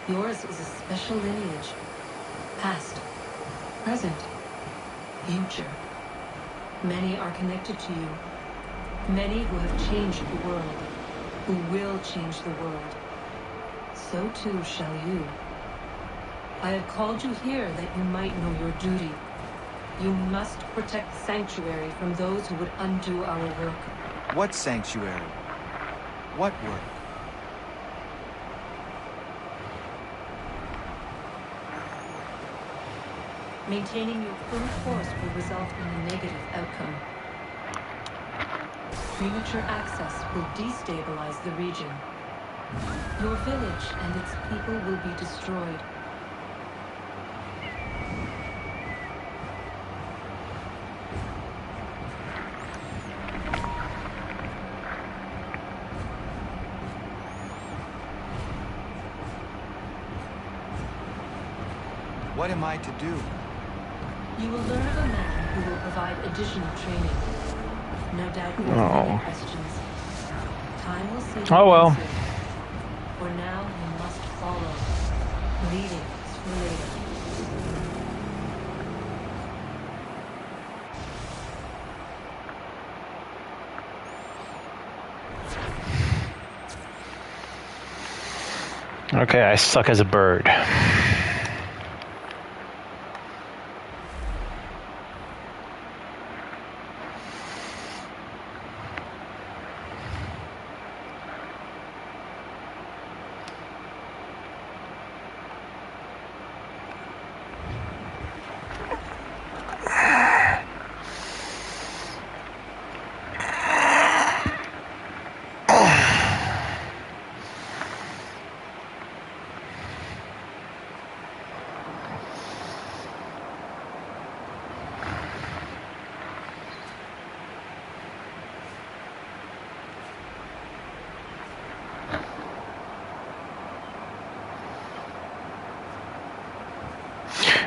Yours is a special lineage. Past, present, future. Many are connected to you. Many who have changed the world, who will change the world. So too shall you. I have called you here that you might know your duty. You must protect the sanctuary from those who would undo our work. What sanctuary? What work? Maintaining your full force will result in a negative outcome. Premature access will destabilize the region. Your village and its people will be destroyed. What am I to do? You will learn of a man who will provide additional training. No doubt you have many questions. Time will see the answer. For now, you must follow. Leading is for later. Okay, I suck as a bird.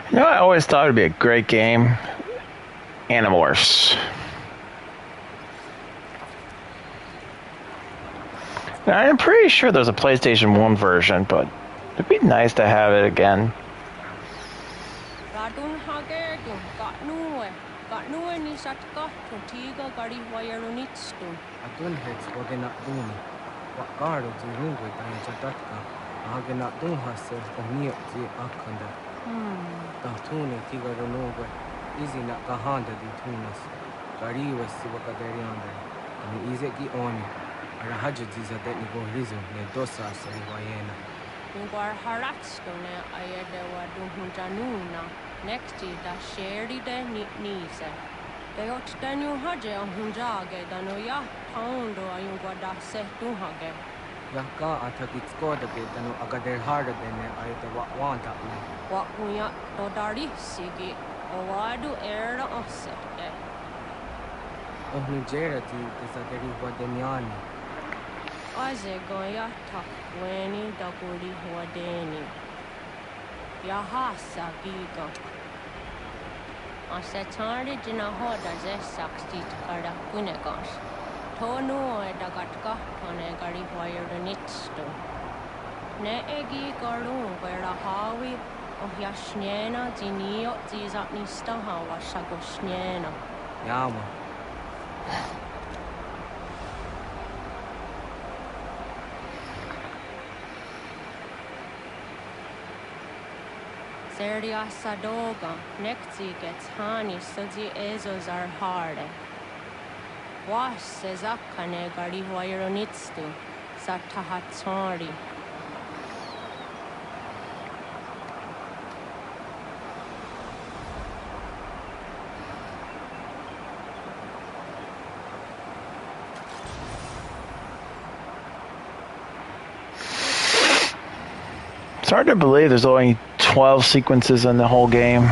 You know, I always thought it'd be a great game. Animorphs. Now, I'm pretty sure there's a PlayStation 1 version, but it'd be nice to have it again. Radun hagerdun, got nue ni satka, totiga gari wayarunitstun. Adun heads wagena duni. What guardo to rungue dan jadatka. Agena dun hasse omio zi akanda. Tune tiga rungue. Easy na kahanda di tunas. Gari was sivakaderi under. And easy gi oni. Ara hajajiza that ni go rizu ne dosa sa wayena. Nunguar haratstune ayadewa dunhunjanuna. Next da sheri de nise. Deot danu haje on hunjage dano ya taundo ayungwada se dunhage. Yaka atakit skoda ke dano agader harda dene ayata wanta ne. Wakunya dodari sigi. Owadu era osete. Ohnu jera ti desaderi wadeniani. Aze goya takweni daguri wadeni. Yahasa giga. Asetari jina hoda ze saksti takara kunegas. Tonu e dagatka tone gari wayarunitstu. Ne egi garun vera hawi o yashnena zinio zizatnista hawa shagoshnena. Yama. Serdia sadoga, nekti gets hani suzi ezos are harde. Was sezakane gari wayronitstu, satahatsari. It's hard to believe there's only 12 sequences in the whole game.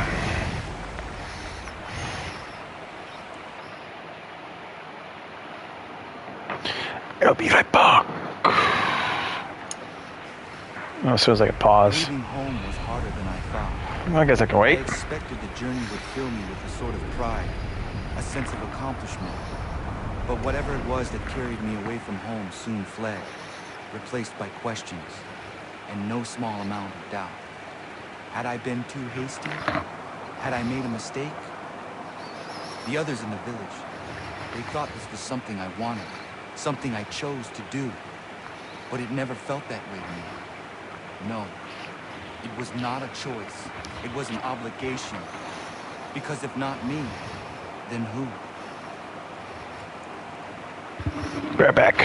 I'll be right back. Oh, as soon as I can pause. Leaving home was harder than I thought. I guess I can I wait. expected the journey would fill me with a sort of pride, a sense of accomplishment. But whatever it was that carried me away from home soon fled, replaced by questions, and no small amount of doubt. Had I been too hasty? Had I made a mistake? The others in the village, they thought this was something I wanted, something I chose to do. But it never felt that way to me. No, it was not a choice. It was an obligation. Because if not me, then who? Be right back.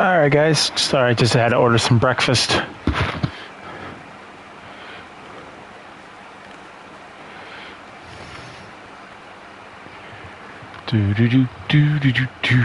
Alright, guys. Sorry, I just had to order some breakfast. Do do do do do do do.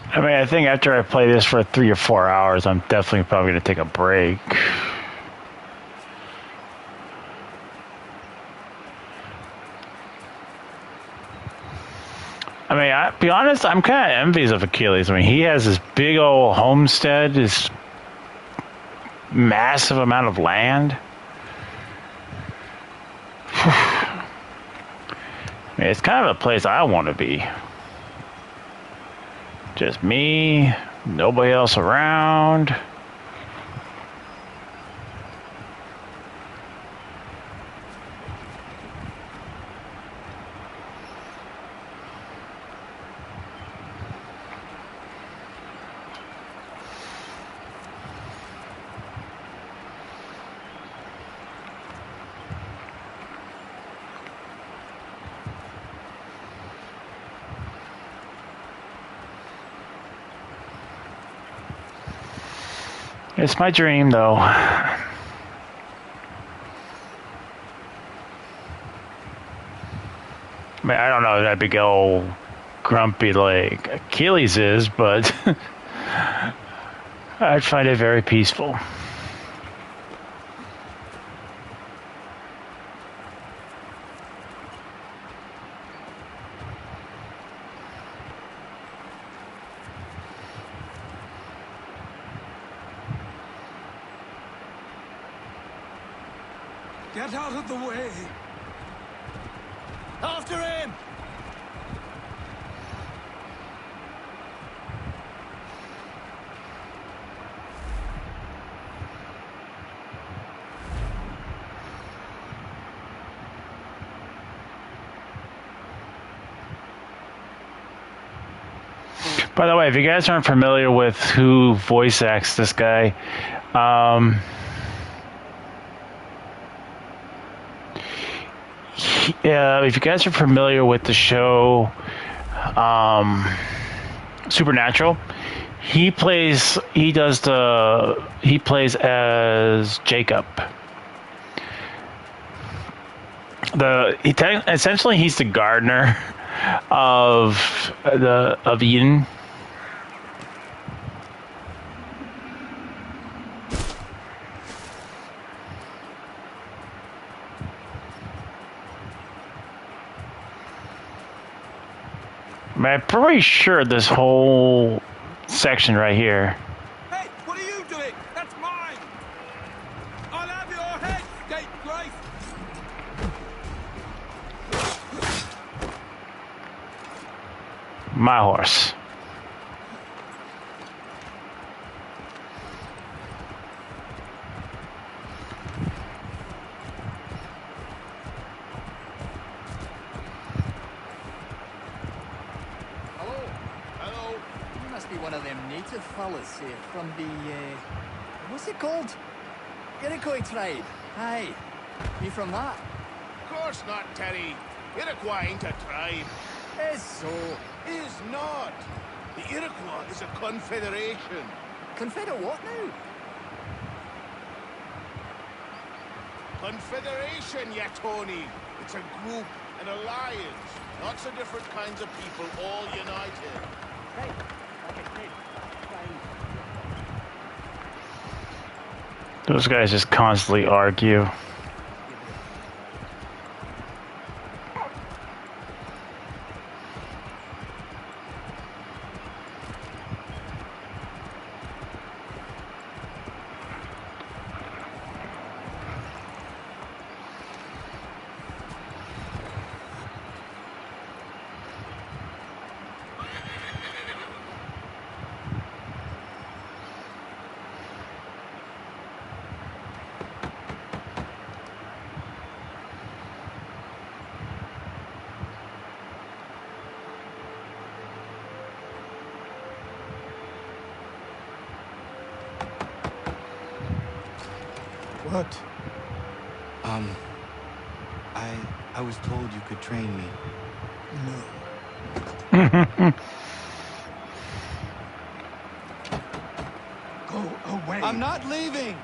I mean, I think after I play this for 3 or 4 hours, I'm definitely probably going to take a break. I mean, I'll be honest, I'm kind of envious of Achilles. I mean, he has this big old homestead, this massive amount of land. I mean, it's kind of a place I want to be. Just me, nobody else around. It's my dream, though. I mean, I don't know that big old grumpy like Achilles is, but I'd find it very peaceful. Get out of the way! After him! By the way, if you guys aren't familiar with who voice acts this guy, if you guys are familiar with the show Supernatural, he plays as Jacob. Essentially he's the gardener of Eden. I'm pretty sure this whole section right here. Hey, what are you doing? That's mine! I'll have your head, scapegrace! My horse. One of them native fellas from the, what's it called? Iroquois tribe. Aye. You from that? Of course not, Terry. Iroquois ain't a tribe. Is so. Is not. The Iroquois is a confederation. Confederate what now? Confederation, yeah, Tony. It's a group, an alliance. Lots of different kinds of people all united. Right. Like I said, Those guys just constantly argue. What? I was told you could train me. No. Go away. I'm not leaving!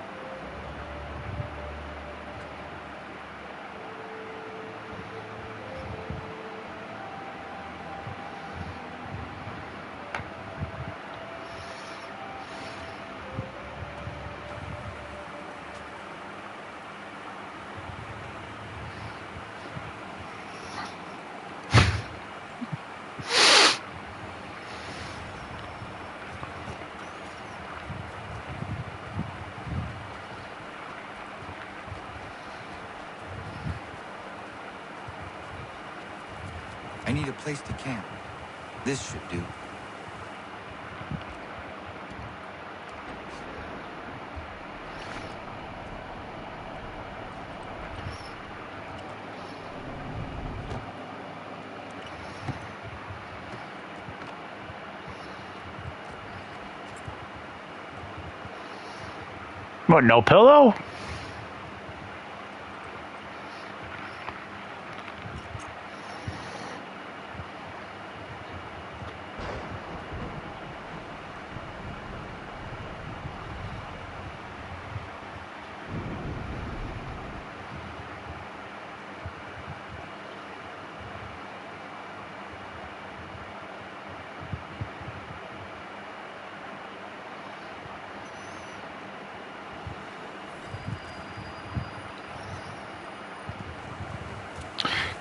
I need a place to camp. This should do. What, no pillow?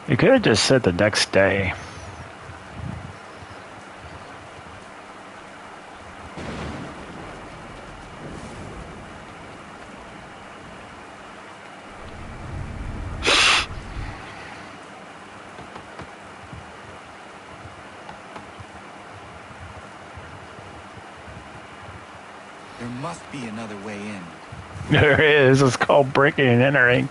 You could have just said the next day. There must be another way in. There is. It's called breaking and entering.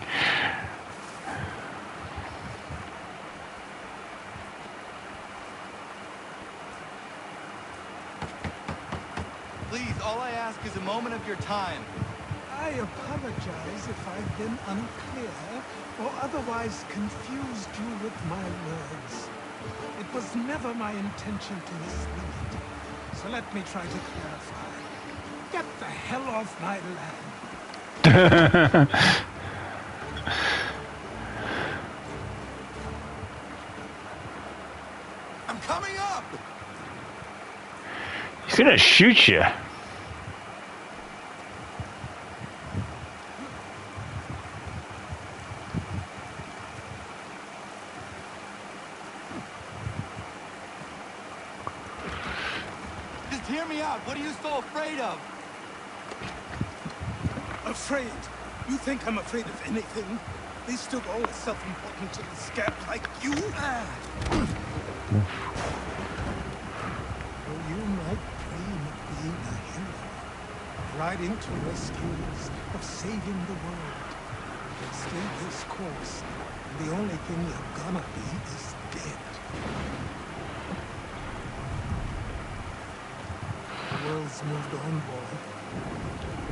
Please, all I ask is a moment of your time. I apologize if I've been unclear or otherwise confused you with my words. It was never my intention to mislead. So let me try to clarify. Get the hell off my land. I'm coming up! He's gonna shoot you. Just hear me out. What are you so afraid of? Afraid? You think I'm afraid of anything? They stood all self-important to the scab like you? Or you might dream of being a hero, riding to rescues, of saving the world. But stay this course, and the only thing you're gonna be is dead. The world's moved on, boy.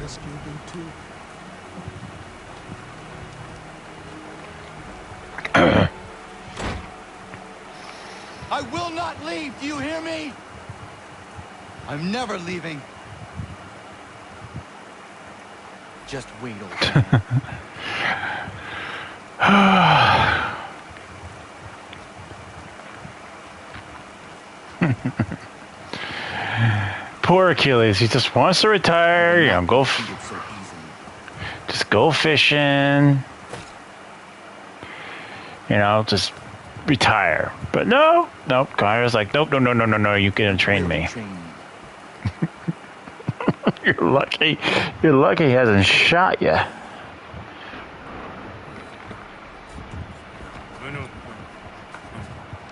Rescued you too. I will not leave. Do you hear me? I'm never leaving. Just wait, old man. Poor Achilles. He just wants to retire. You know, go. Just go fishing. You know, just retire. But no. Connor's like, nope, no. You can train me. You're lucky. You're lucky he hasn't shot you.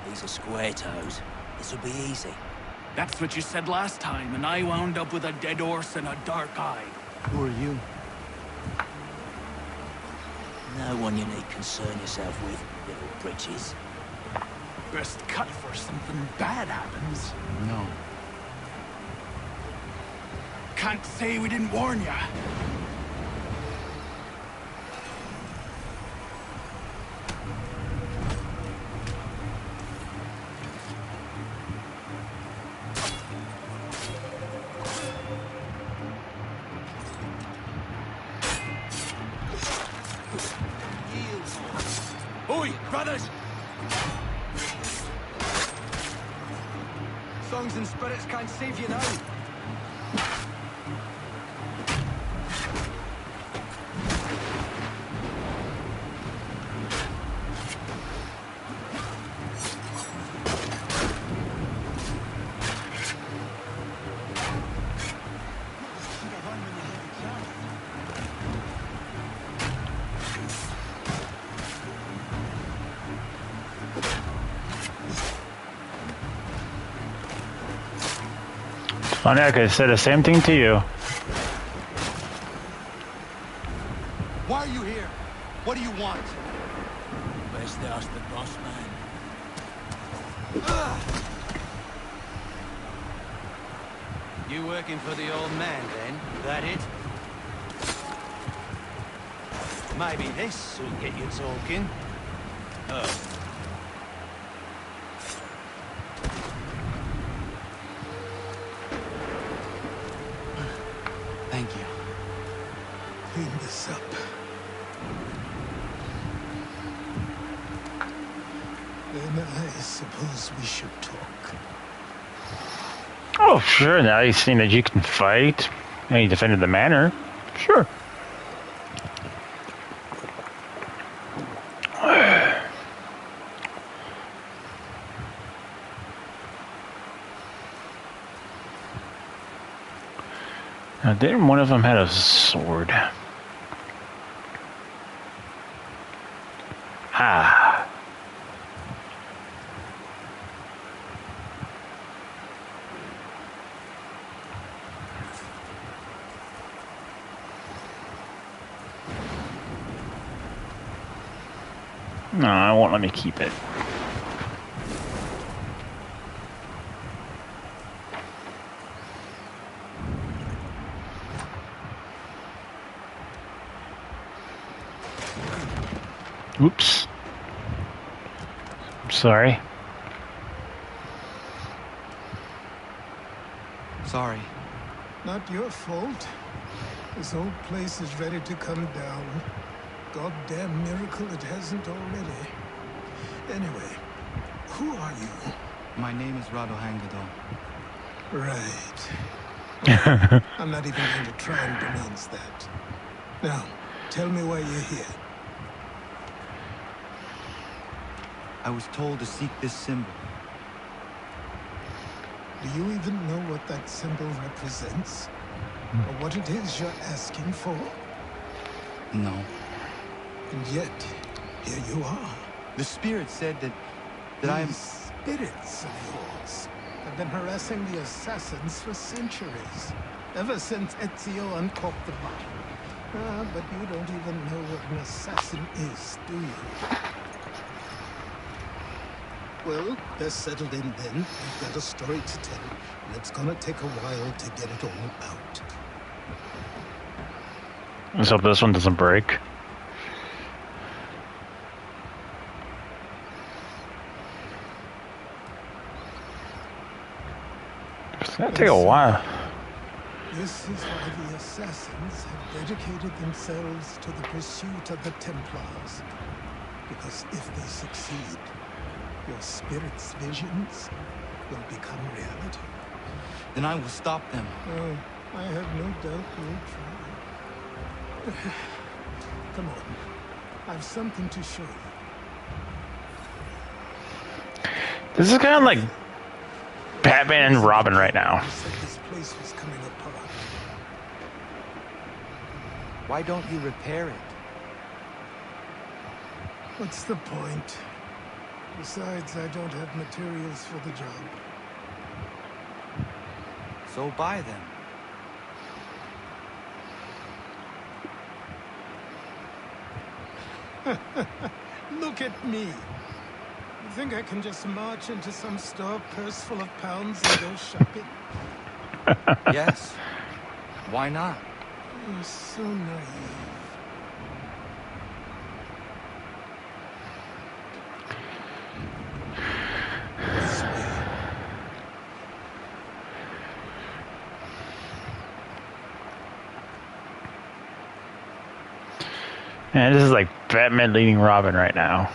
These are square toes. This will be easy. That's what you said last time, and I wound up with a dead horse and a dark eye. Who are you? No one you need concern yourself with, little britches. Best cut for something bad happens. No. Can't say we didn't warn ya. Oi, brothers! Songs and spirits can't save you now. Funny, I could say the same thing to you. Why are you here? What do you want? Best ask the boss man. You working for the old man, then? That it? Maybe this will get you talking. Oh. Thank you. Clean this up. Then I suppose we should talk. Oh, sure. Now you've seen that you can fight. And you defended the manor. Sure. Now, didn't one of them had a sword? Ah. No, I won't let me keep it. Oops. I'm sorry. Sorry. Not your fault. This whole place is ready to come down. Goddamn miracle it hasn't already. Anyway, who are you? My name is Radohangado. Right. I'm not even going to try and pronounce that. Now, tell me why you're here. I was told to seek this symbol. Do you even know what that symbol represents? Or what it is you're asking for? No. And yet, here you are. The spirit said that I'm... These spirits of yours have been harassing the assassins for centuries. Ever since Ezio uncorked the bottle. But you don't even know what an assassin is, do you? Well, they're settled in then. You've got a story to tell, and it's gonna take a while to get it all out. Let's hope this one doesn't break. gonna take a while. This is why the assassins have dedicated themselves to the pursuit of the Templars. Because if they succeed, your spirit's visions will become reality. Then I will stop them. Oh, I have no doubt you'll try. Come on. I've something to show you. This is kind of like Batman and Robin right now. You said this place was coming apart. Why don't you repair it? What's the point? Besides, I don't have materials for the job. So buy them. Look at me. You think I can just march into some store, purse full of pounds, and go shopping? Yes. Why not? You're so naive. This way. Man, this is like Batman leading Robin right now.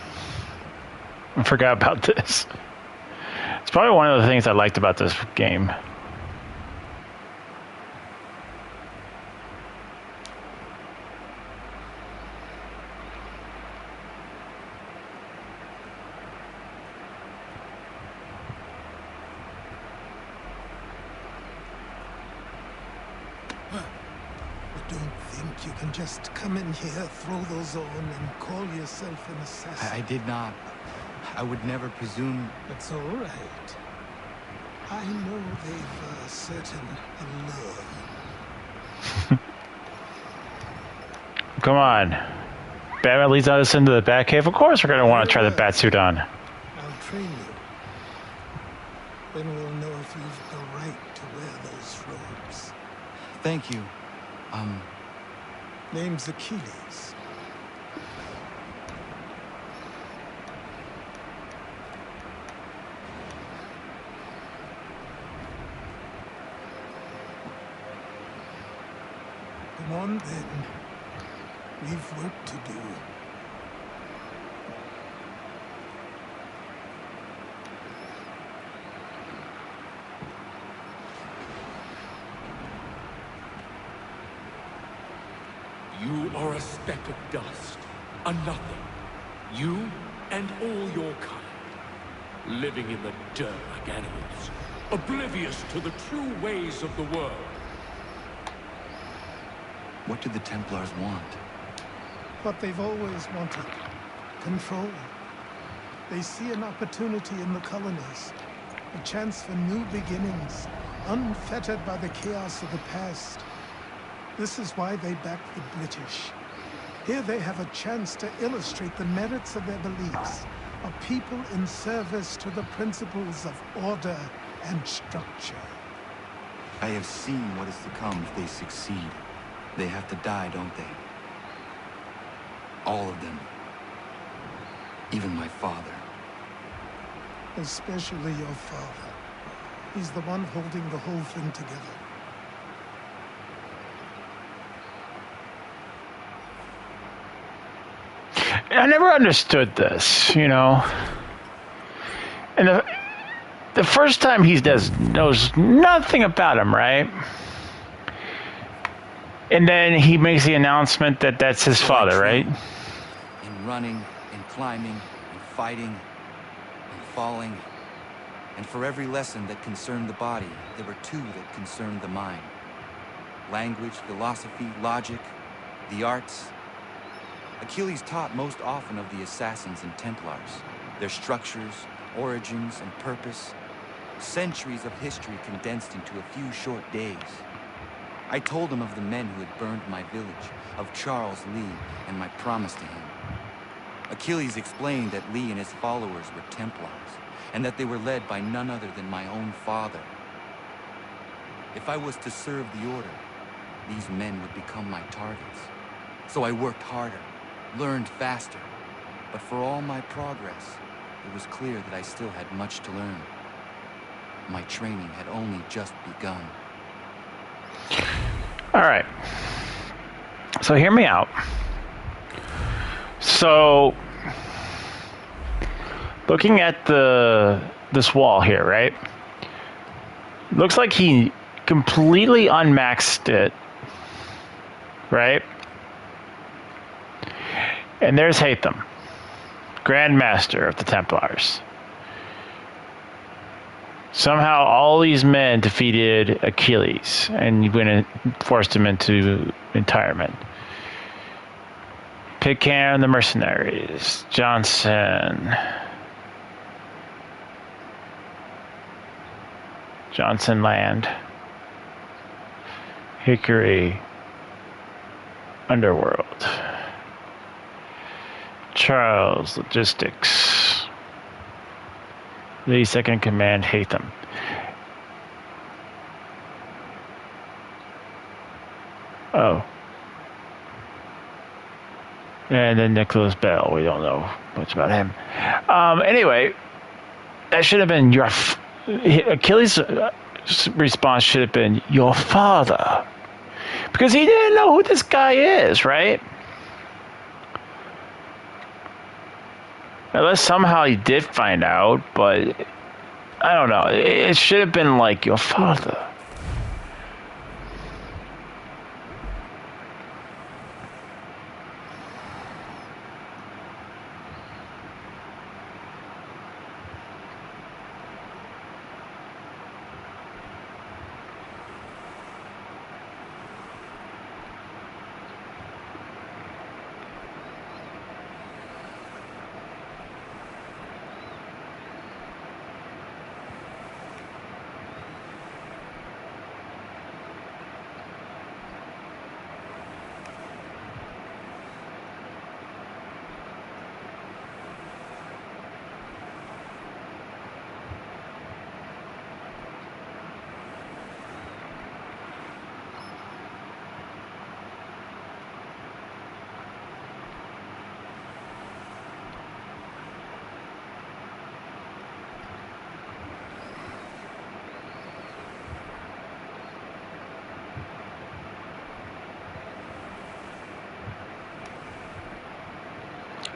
I forgot about this. It's probably one of the things I liked about this game. You can just come in here, throw those on, and call yourself an assassin. I did not. I would never presume... That's all right. I know they've a certain allure. Come on. Batman leads us into the Batcave. Of course we're going to want to try the Batsuit on. I'll train you. Then we'll know if you've the right to wear those robes. Thank you. Name's Achilles. Come on, then. We've work to do. You are a speck of dust, a nothing. You and all your kind, living in the dirt like animals, oblivious to the true ways of the world. What do the Templars want? What they've always wanted. Control. They see an opportunity in the colonies. A chance for new beginnings, unfettered by the chaos of the past. This is why they backed the British. Here they have a chance to illustrate the merits of their beliefs. A people in service to the principles of order and structure. I have seen what is to come if they succeed. They have to die, don't they? All of them. Even my father. Especially your father. He's the one holding the whole thing together. I never understood this, you know. And the first time he knows nothing about him, right? And then he makes the announcement that that's his father, right? In running, in climbing, in fighting, in falling. And for every lesson that concerned the body, there were two that concerned the mind. Language, philosophy, logic, the arts. Achilles taught most often of the assassins and Templars, their structures, origins, and purpose. Centuries of history condensed into a few short days. I told him of the men who had burned my village, of Charles Lee, and my promise to him. Achilles explained that Lee and his followers were Templars, and that they were led by none other than my own father. If I was to serve the order, these men would become my targets. So I worked harder, learned faster, but for all my progress, it was clear that I still had much to learn. My training had only just begun. All right. So hear me out. So looking at this wall here, right? Looks like he completely unmaxed it, right? And there's Hatham, Grand Master of the Templars. Somehow all these men defeated Achilles and went and forced him into retirement. Pitcairn and the mercenaries, Johnson Land, Hickory, Underworld, Charles, Logistics, Lee, Second Command, Hatham. Oh. And then Nicholas Bell. We don't know much about him. Anyway, that should have been your... Achilles' response should have been, your father. Because he didn't know who this guy is, right? Unless somehow he did find out, but I don't know. It should have been like, your father.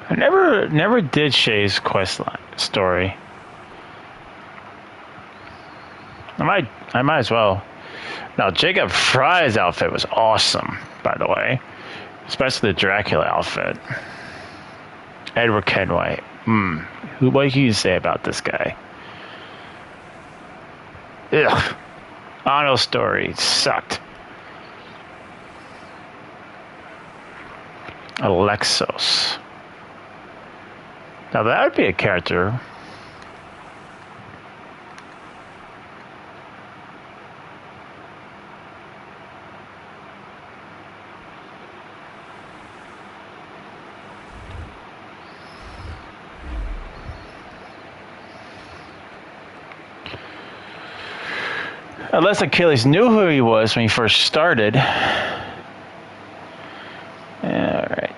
I never did Shay's quest line story. I might as well. Now, Jacob Fry's outfit was awesome, by the way. Especially the Dracula outfit. Edward Kenway. What can you say about this guy? Ugh. Anno's story sucked. Alexos. Now that would be a character. Unless Achilles knew who he was when he first started. Alright.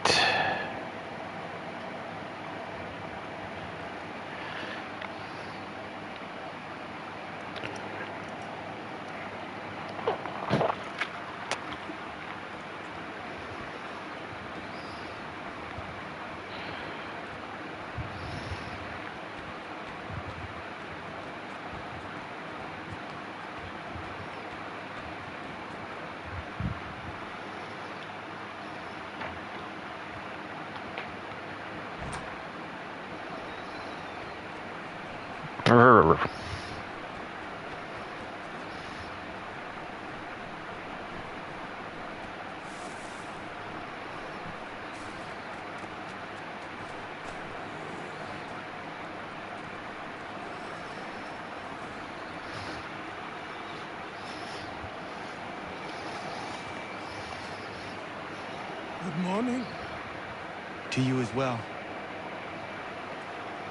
Brr. Good morning. To you as well.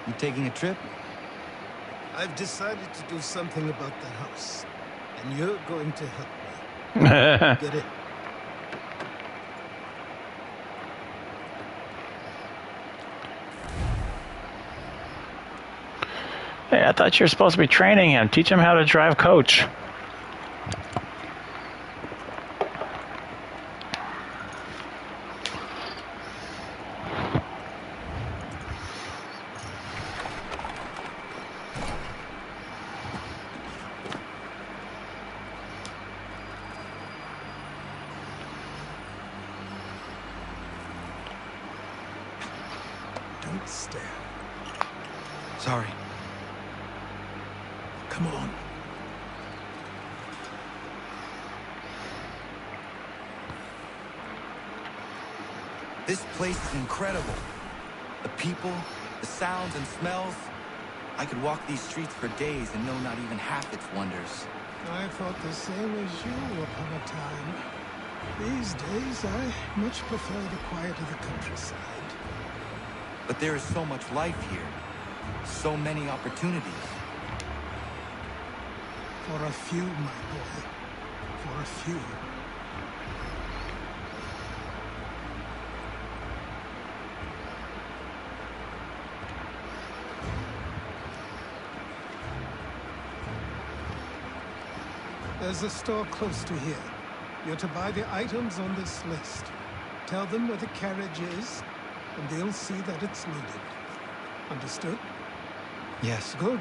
You taking a trip? I've decided to do something about the house, and you're going to help me. Get it? Hey, I thought you were supposed to be training him. Teach him how to drive coach. Don't stare. Sorry. Come on. This place is incredible. The people, the sounds and smells. I could walk these streets for days and know not even half its wonders. I thought the same as you upon a time. These days, I much prefer the quiet of the countryside. But there is so much life here. So many opportunities. For a few, my boy. For a few. There's a store close to here. You're to buy the items on this list. Tell them where the carriage is, and they'll see that it's loaded. Understood? Yes. Good.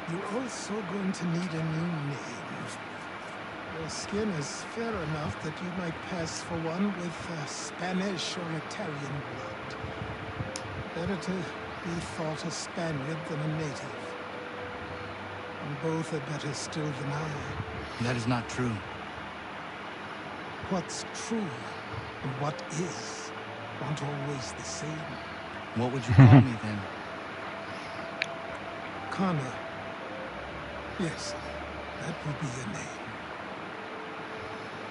You're also going to need a new name. Your skin is fair enough that you might pass for one with Spanish or Italian blood. Better to be thought a Spaniard than a native. And both are better still than I. That is not true. What's true and what is aren't always the same. What would you call me then? Connor. Yes, that would be your name.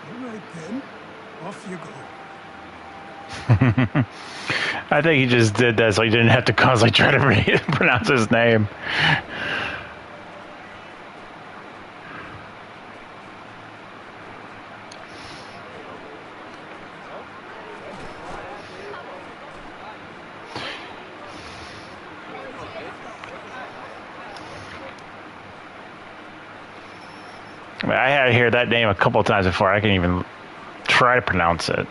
All right then, off you go. I think he just did that so he didn't have to constantly try to pronounce his name. I mean, I had to hear that name a couple of times before I can even try to pronounce it.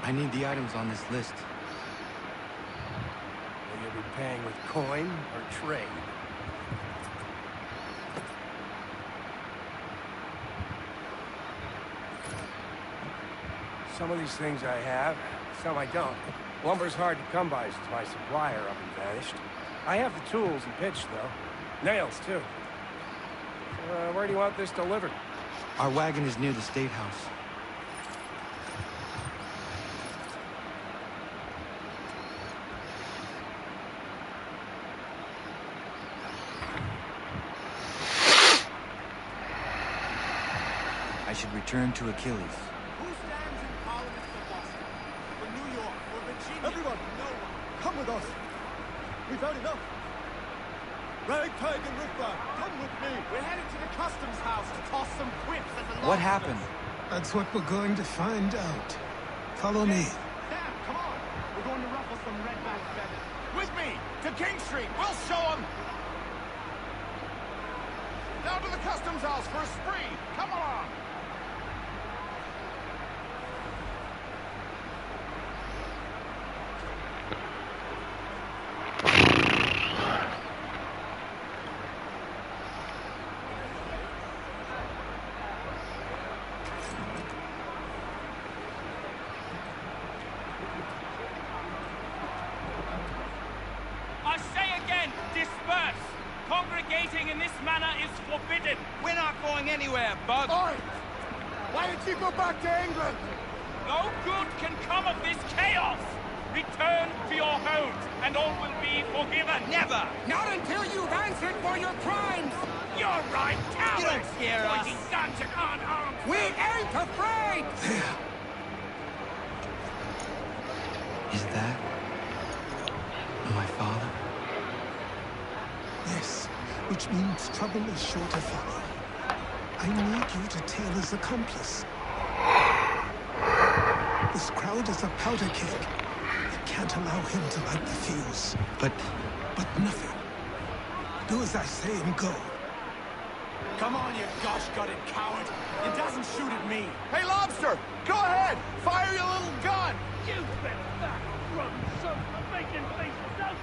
I need the items on this list. Will you be paying with coin or trade? Some of these things I have, some I don't. Lumber's hard to come by since my supplier up and vanished. I have the tools and pitch, though. Nails, too. Where do you want this delivered? Our wagon is near the State House. I should return to Achilles. Who stands in Parliament for Boston? For New York? For Virginia? Everyone! No one. Come with us! We've had enough! Ragtag and riffraff, come with me! We're headed to the customs house to toss some quips at the What lobsters. happened? That's what we're going to find out. Follow me. Sam, come on. We're going to ruffle some redback feathers. With me! To King Street! We'll show them! Down to the customs house for a spree! Come along! I say again, disperse! Congregating in this manner is forbidden! We're not going anywhere, Bug! Oi! Why did you go back to England? No good can come of this chaos! Return to your homes, and all will be forgiven. Never! Not until you've answered for your crimes! You're right, cowards! You don't scare us. Pointing guns at unarmed... We ain't afraid! Is that my father? Yes, which means trouble is sure to follow. I need you to tail his accomplice. This crowd is a powder keg. I can't allow him to light the fuse. But nothing. Do as I say and go. Come on, you gosh-gutted coward! It doesn't shoot at me! Hey, Lobster! Go ahead! Fire your little gun! You bet that rotten son of a bacon faces out!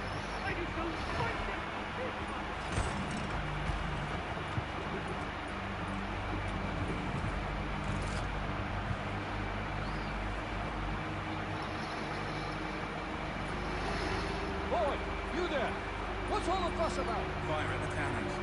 I need to fight him! Boy, you there! What's all the fuss about? Fire at the cannons.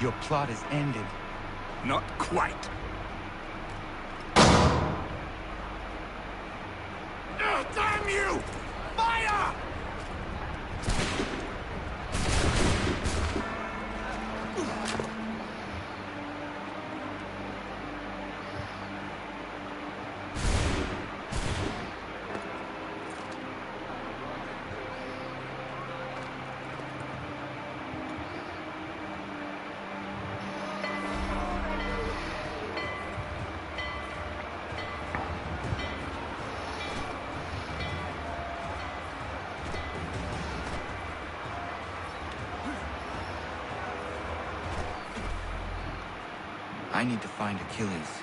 Your plot is ended. Not quite. Damn you! Fire! I need to find Achilles.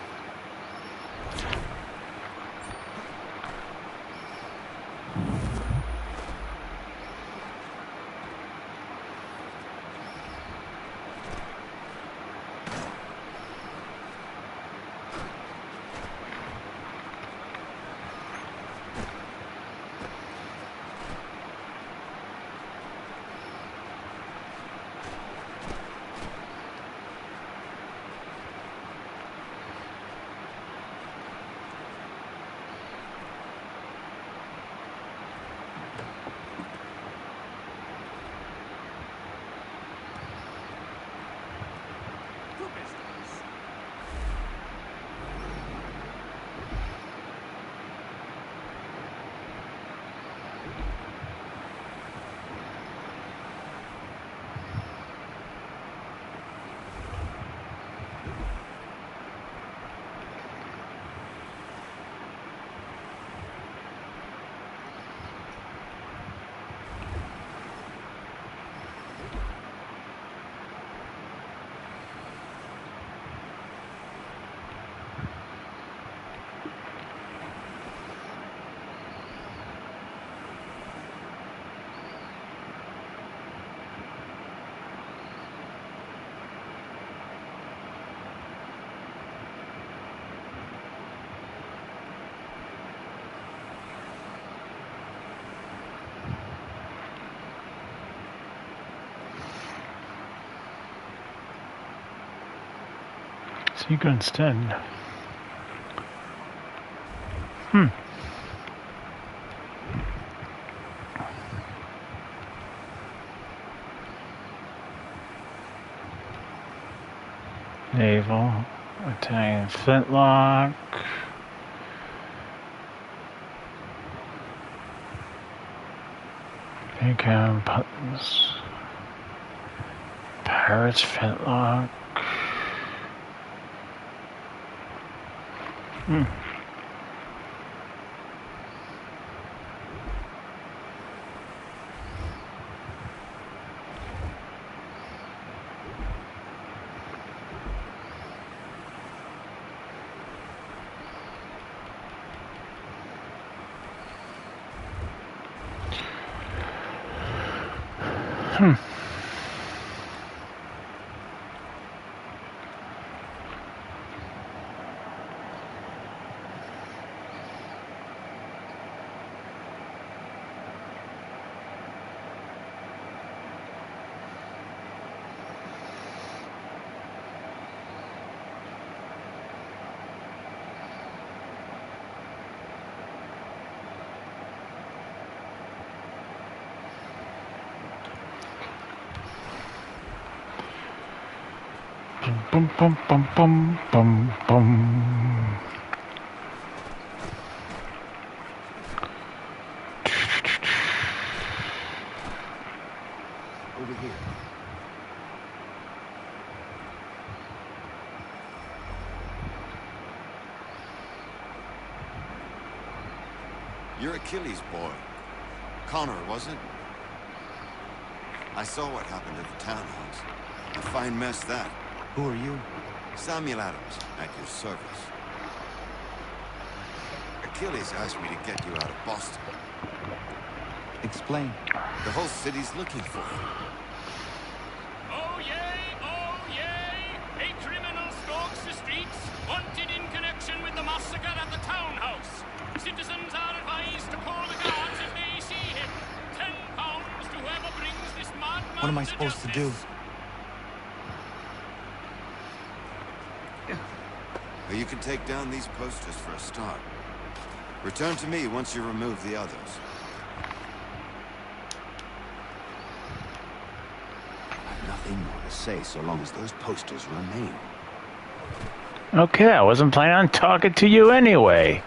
Sequence 10. Naval. Italian flintlock. Bacon buttons. Pirate's flintlock. Hmm. Bum bum bum bum bum bum. Over here. You're Achilles' boy. Connor, was it? I saw what happened at the townhouse. A fine mess, that. Who are you? Samuel Adams, at your service. Achilles asked me to get you out of Boston. Explain. The whole city's looking for you. Oh yay! A criminal stalks the streets, wanted in connection with the massacre at the townhouse. Citizens are advised to call the guards if they see him. £10 to whoever brings this madman. What am I supposed to do? Well, you can take down these posters for a start. Return to me once you remove the others. I've nothing more to say so long as those posters remain. Okay, I wasn't planning on talking to you anyway.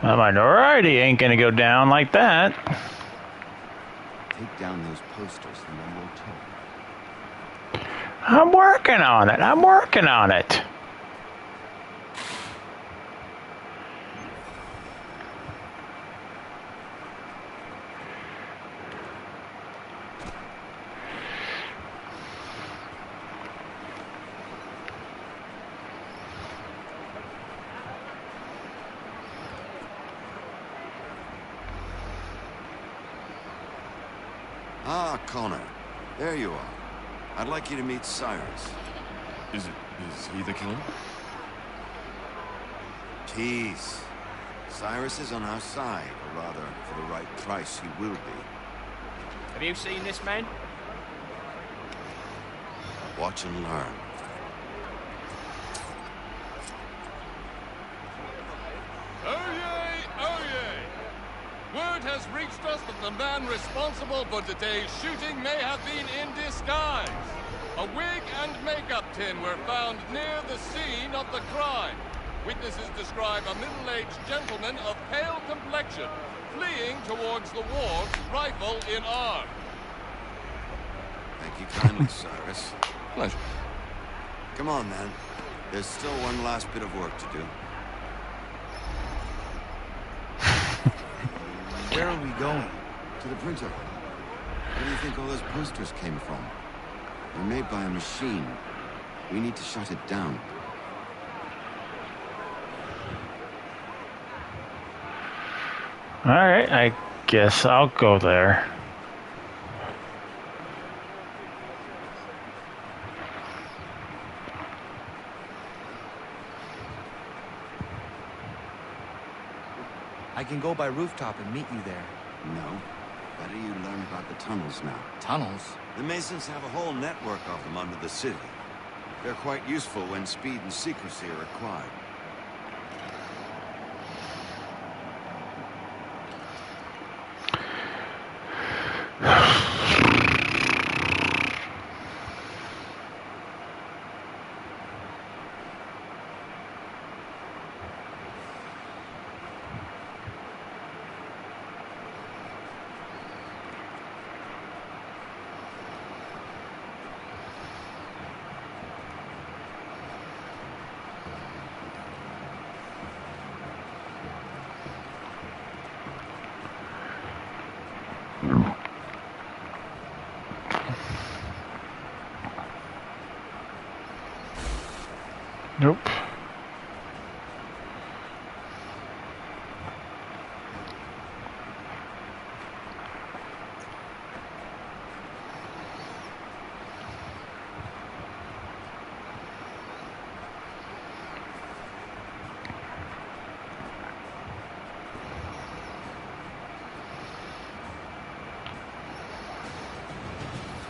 A minority ain't gonna go down like that. Take down those posters and then we'll talk. I'm working on it. I'm working on it. Ah, Connor. There you are. I'd like you to meet Cyrus. Is he the killer? Tease. Cyrus is on our side, or rather, for the right price, he will be. Have you seen this man? Watch and learn. Oh yay! Word has reached us that the man responsible for today's shooting may have been in disguise. A wig and makeup tin were found near the scene of the crime. Witnesses describe a middle-aged gentleman of pale complexion fleeing towards the wharf, rifle in arm. Thank you kindly, Cyrus. Pleasure. Come on, then. There's still one last bit of work to do. Where are we going? To the printer. Where do you think all those posters came from? They're made by a machine. We need to shut it down. All right, I guess I'll go there. I can go by rooftop and meet you there. No. Better you learn about the tunnels now. Tunnels? The Masons have a whole network of them under the city. They're quite useful when speed and secrecy are required. Nope.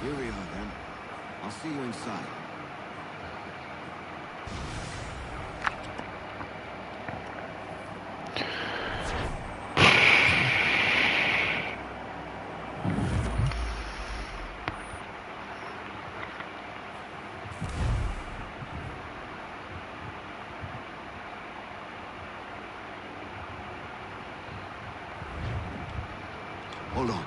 Here we are, then. I'll see you inside. Hold on.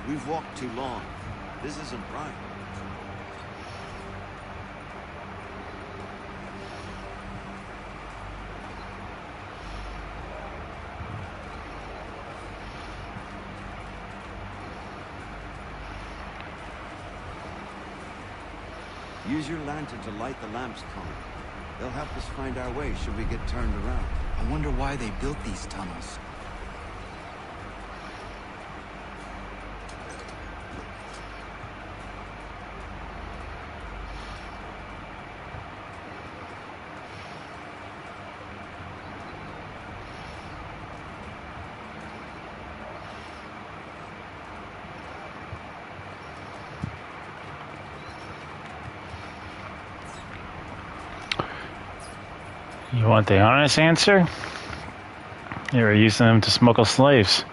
We've walked too long. This isn't right. Use your lantern to light the lamps, Cant. They'll help us find our way should we get turned around. I wonder why they built these tunnels. You want the honest answer? They were using them to smuggle slaves.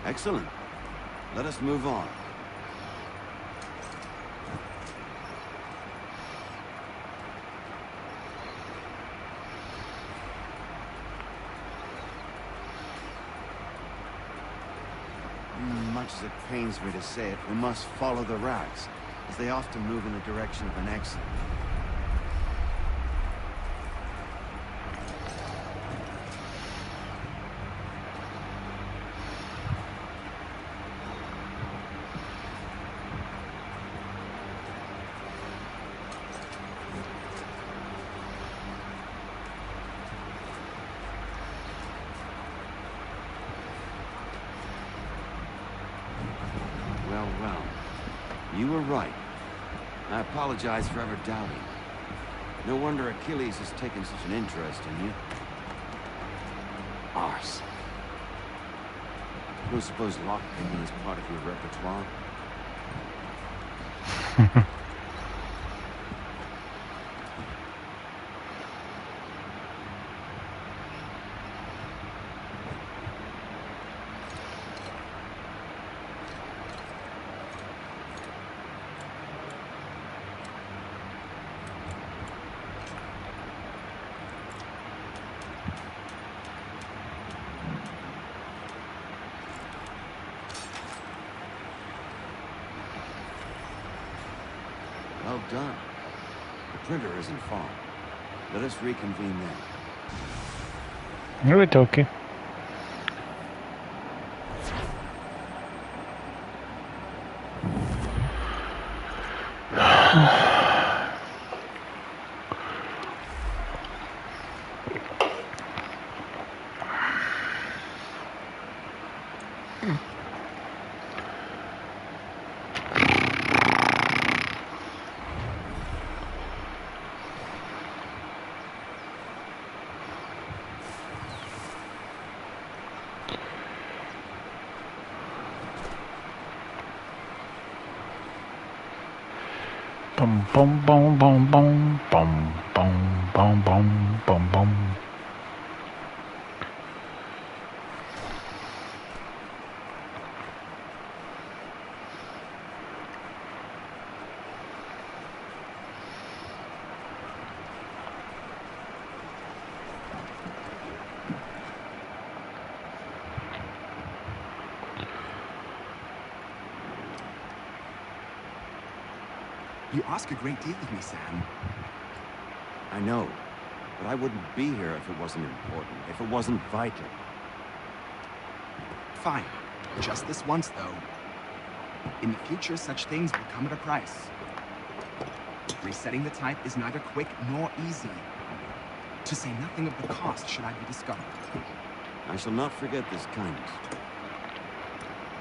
Excellent. Let us move on. Much as it pains me to say it, we must follow the rats, as they often move in the direction of an exit. Well. You were right. I apologize for ever doubting. No wonder Achilles has taken such an interest in you. Arse. Don't suppose lockpicking is part of your repertoire? well done. The printer isn't far. Let us reconvene then. Right, okay. Bum bum bum bum bum bum bum bum bum bum bum. You ask a great deal of me, Sam. I know, but I wouldn't be here if it wasn't important, if it wasn't vital. Fine. Just this once, though. In the future, such things will come at a price. Resetting the type is neither quick nor easy. To say nothing of the cost should I be discovered. I shall not forget this kindness.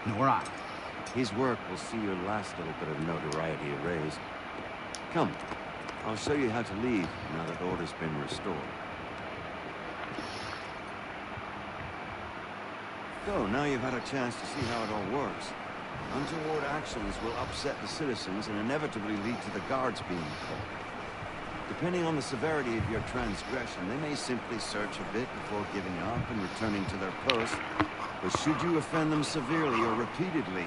Nor I. His work will see your last little bit of notoriety erased. Come, I'll show you how to leave now that order's been restored. So, now you've had a chance to see how it all works. Untoward actions will upset the citizens and inevitably lead to the guards being called. Depending on the severity of your transgression, they may simply search a bit before giving up and returning to their posts. But should you offend them severely or repeatedly,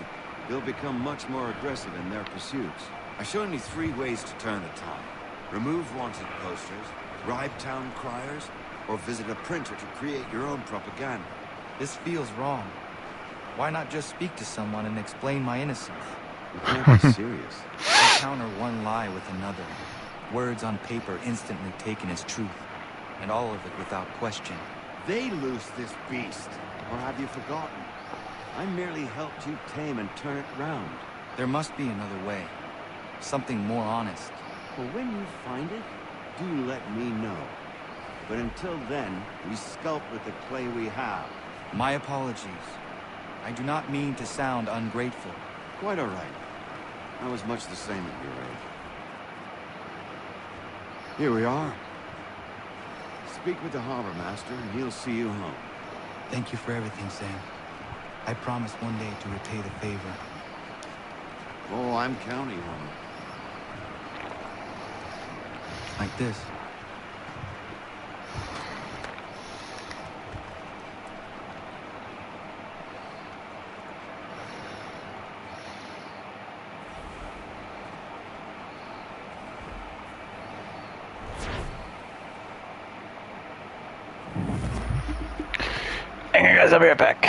they'll become much more aggressive in their pursuits. I've shown you 3 ways to turn the tide. Remove wanted posters, bribe town criers, or visit a printer to create your own propaganda. This feels wrong. Why not just speak to someone and explain my innocence? You can't be serious. I counter one lie with another. Words on paper instantly taken as truth. And all of it without question. They loose this beast. Or have you forgotten? I merely helped you tame and turn it round. There must be another way. Something more honest. Well, when you find it, do let me know. But until then, we sculpt with the clay we have. My apologies. I do not mean to sound ungrateful. Quite all right. I was much the same at your age. Here we are. Speak with the harbor master, and he'll see you home. Thank you for everything, Sam. I promise one day to repay the favor. Oh, I'm counting on it. Like this. Hang on, guys. I'll be right back.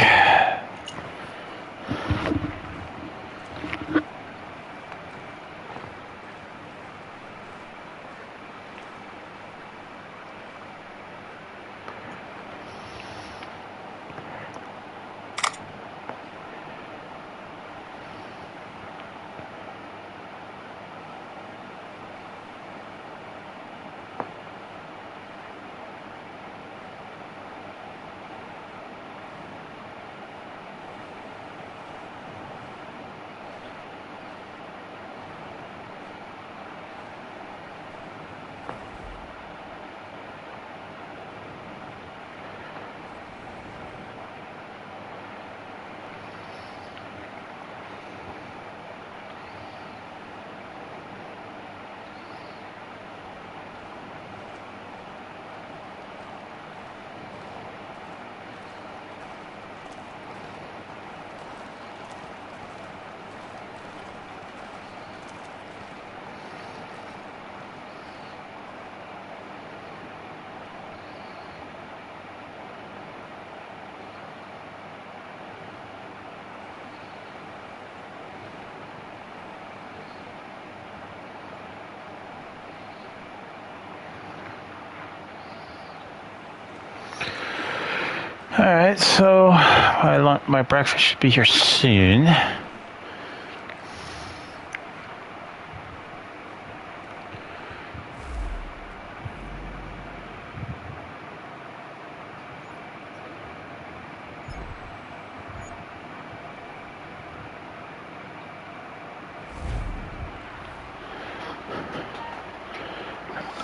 All right, so my breakfast should be here soon.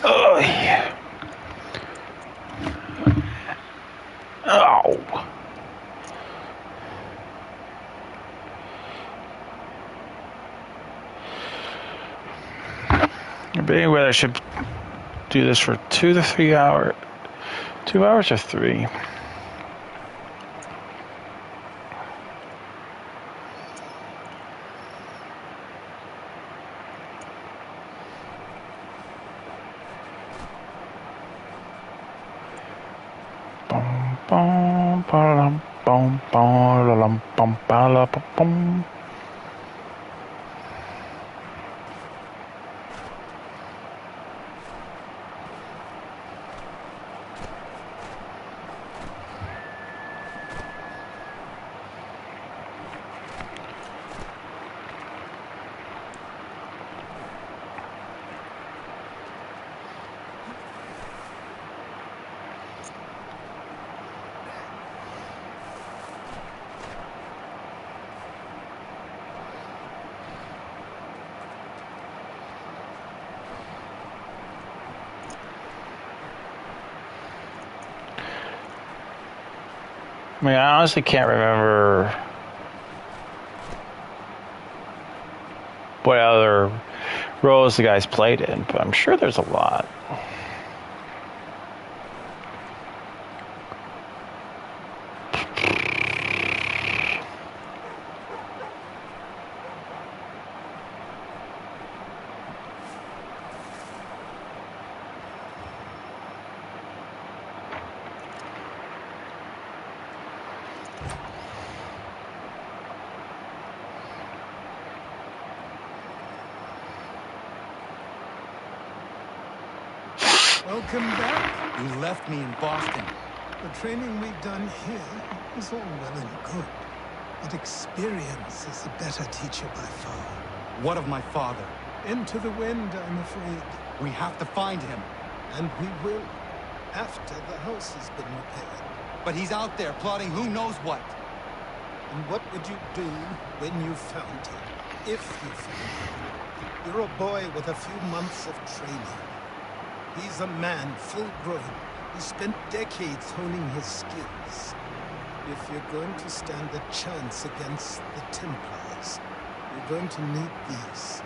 Oh, yeah. Oh. But anyway, I should do this for 2 to 3 hours. 2 hours or 3? Bum, ba-dum, bum, ba-da-dum, bum, ba-da-ba-bum. I mean, I honestly can't remember what other roles the guys played in, but I'm sure there's a lot. Welcome back. You left me in Boston. The training we've done here is all well and good, but experience is a better teacher by far. What of my father? Into the wind, I'm afraid. We have to find him. And we will, after the house has been repaired. But he's out there plotting who knows what. And what would you do when you found him? If you found him? You're a boy with a few months of training. He's a man, full grown, who spent decades honing his skills. If you're going to stand a chance against the Templars, you're going to need these.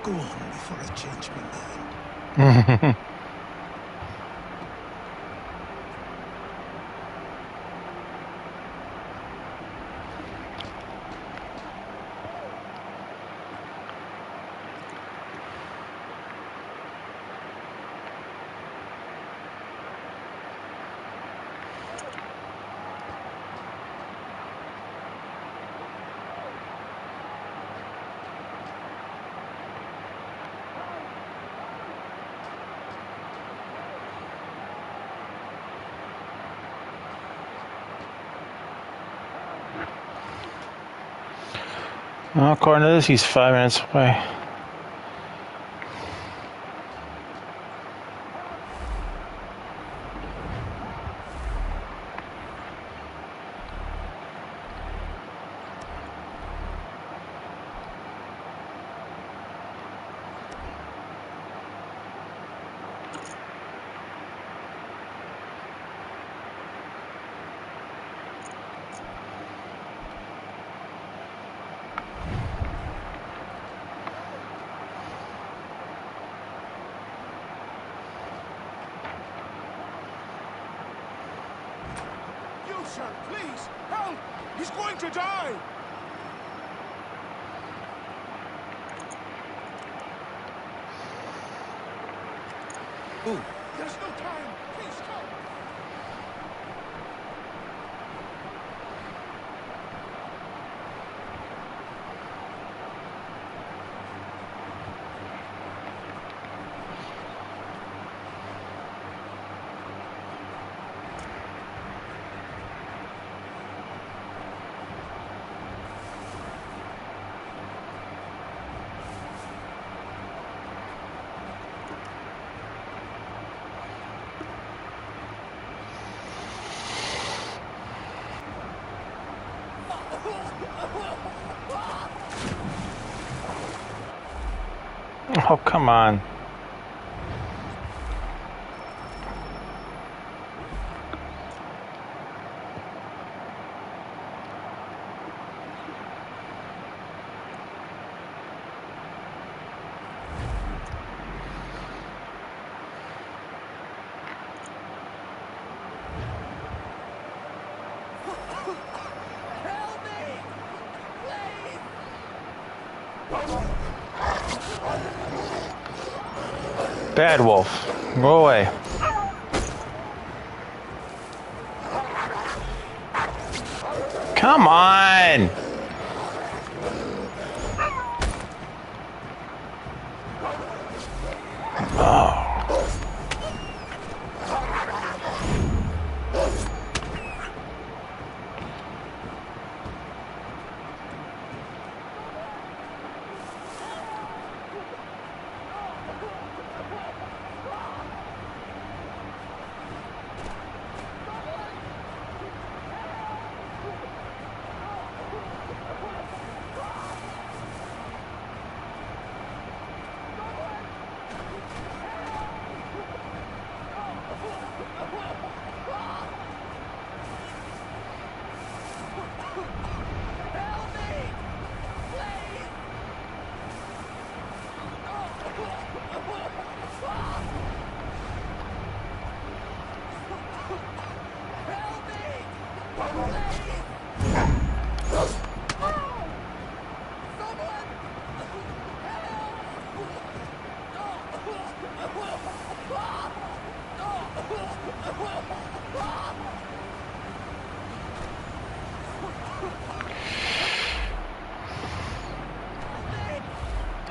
Go on before I change my mind. Well, according to this, he's 5 minutes away. Sir, please, help! He's going to die! Who? There's no time! Please come! Oh, come on. Bad wolf. Go away. Come on! Oh.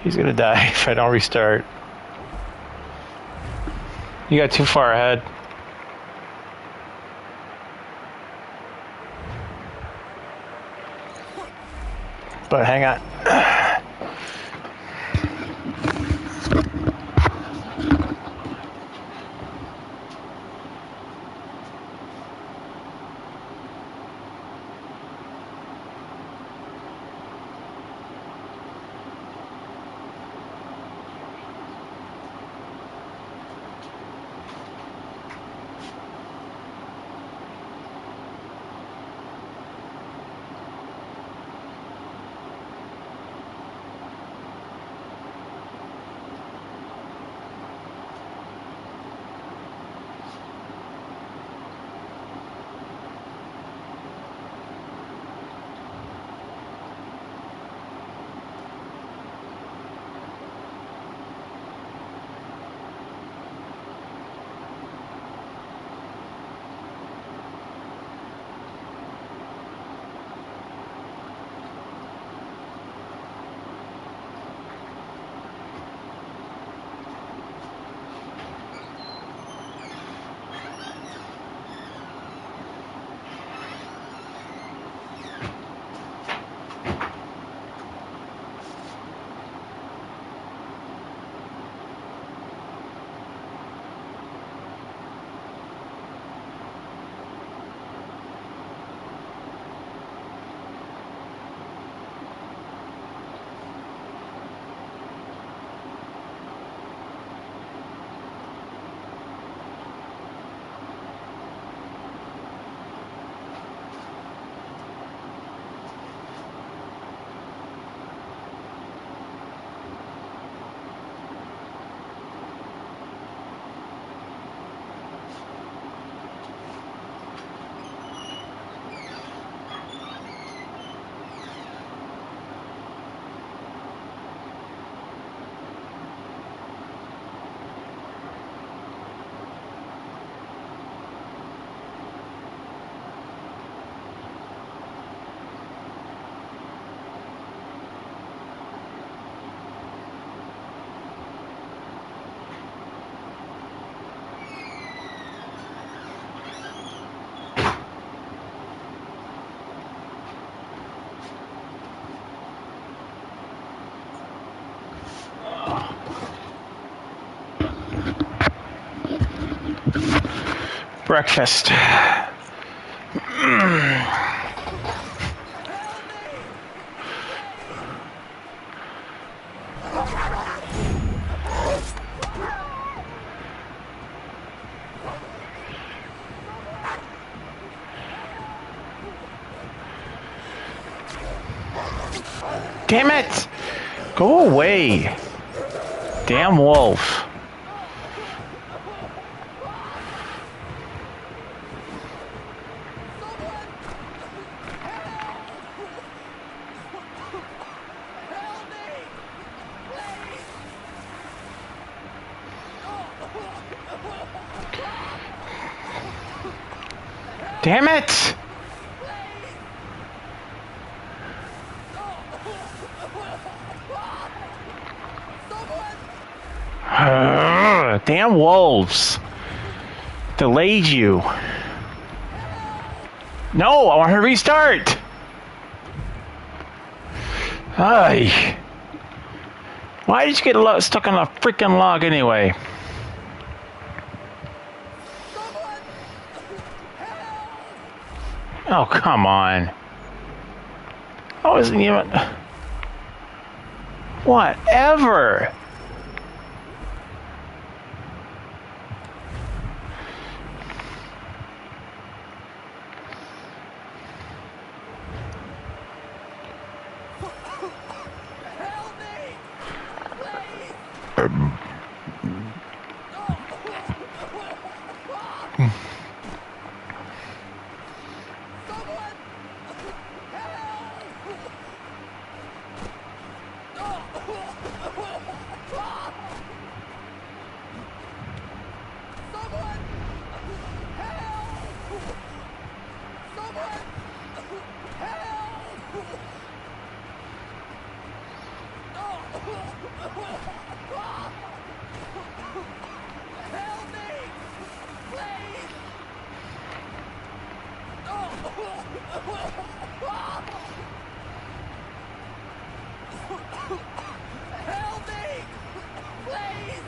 He's gonna die if I don't restart. You got too far ahead. But hang on. Breakfast. Damn it! Go away. Damn wolf. Damn it! Damn wolves. Delayed you. No, I want her to restart. Ay. Why did you get stuck on a freaking log anyway? Oh, come on. I wasn't even... Whatever.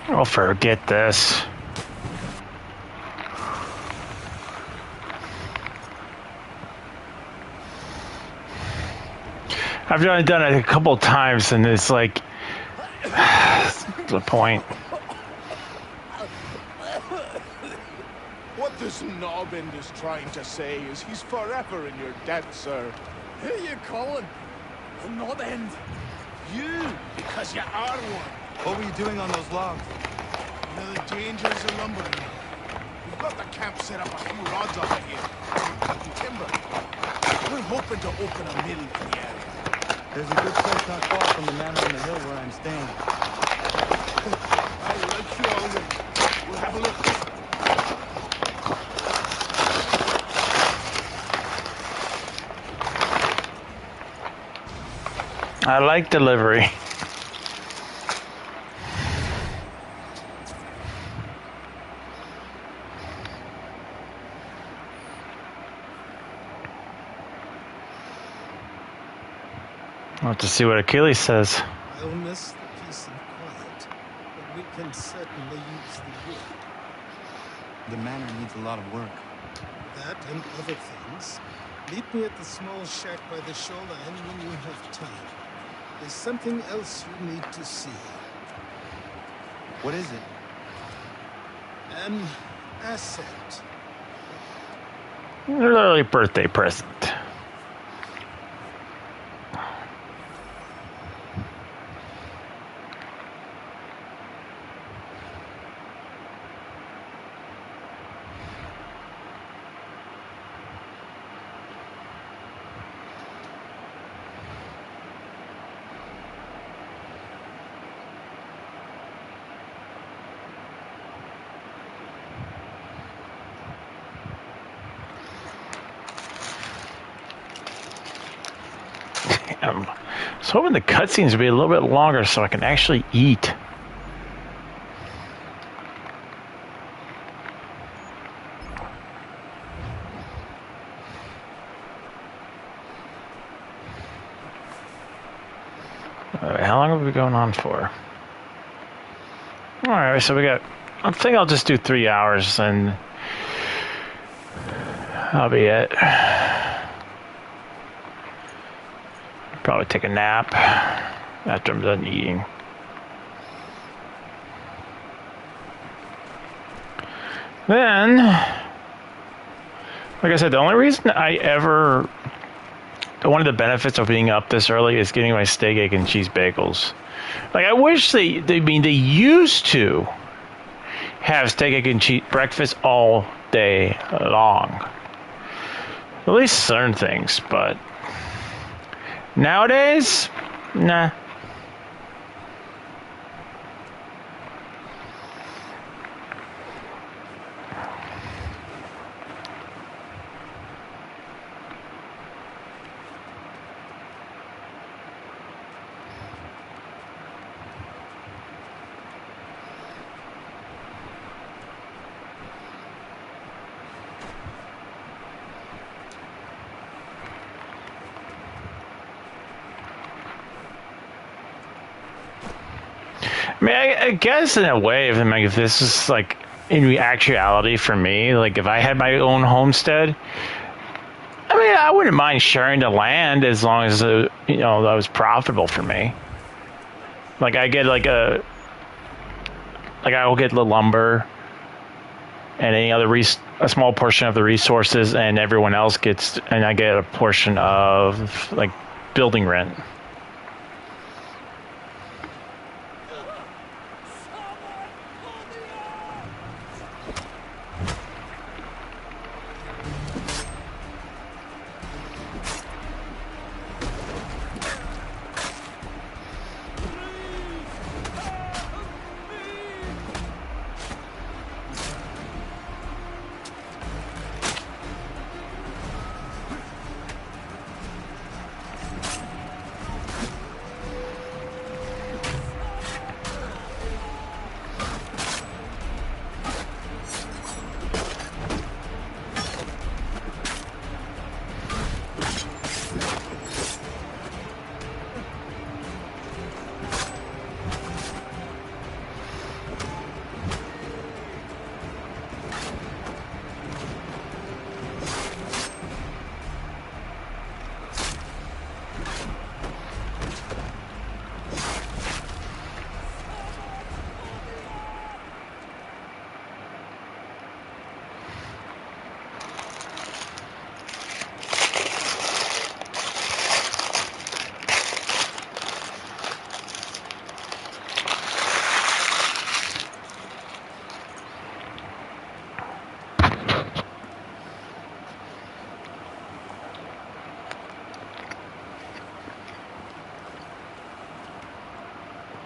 Oh, forget this. I've only done it a couple times, and it's like the point. What this knobbin is trying to say is he's forever in your debt, sir. Who are you calling? The knob end? You, because you are one. What were you doing on those logs? You know the dangers of lumbering. We've got the camp set up a few rods over here. We're cutting timber. We're hoping to open a mill in the area. There's a good place not far from the manor on the hill where I'm staying. I like you already. We'll have a look. I like delivery. I'll have to see what Achilles says. I'll miss the peace and quiet, but we can certainly use the wood. The manor needs a lot of work. That and other things. Meet me at the small shack by the shoreline when you have time. There's something else you need to see. What is it? An asset. An early birthday present. I was hoping the cutscenes would be a little bit longer so I can actually eat. Alright, how long have we been going on for? Alright, so we got... I think I'll just do 3 hours and... that'll be it. Probably take a nap after I'm done eating. Then, like I said, the only reason I ever one of the benefits of being up this early is getting my steak, egg, and cheese bagels. Like, I wish they used to have steak, egg, and cheese breakfast all day long. At least certain things, but nowadays, nah. I mean, I guess in a way, if this is like in actuality for me, like if I had my own homestead, I mean, I wouldn't mind sharing the land as long as that was profitable for me. Like I get I will get the lumber and any other a small portion of the resources, and everyone else gets, and I get a portion of like building rent.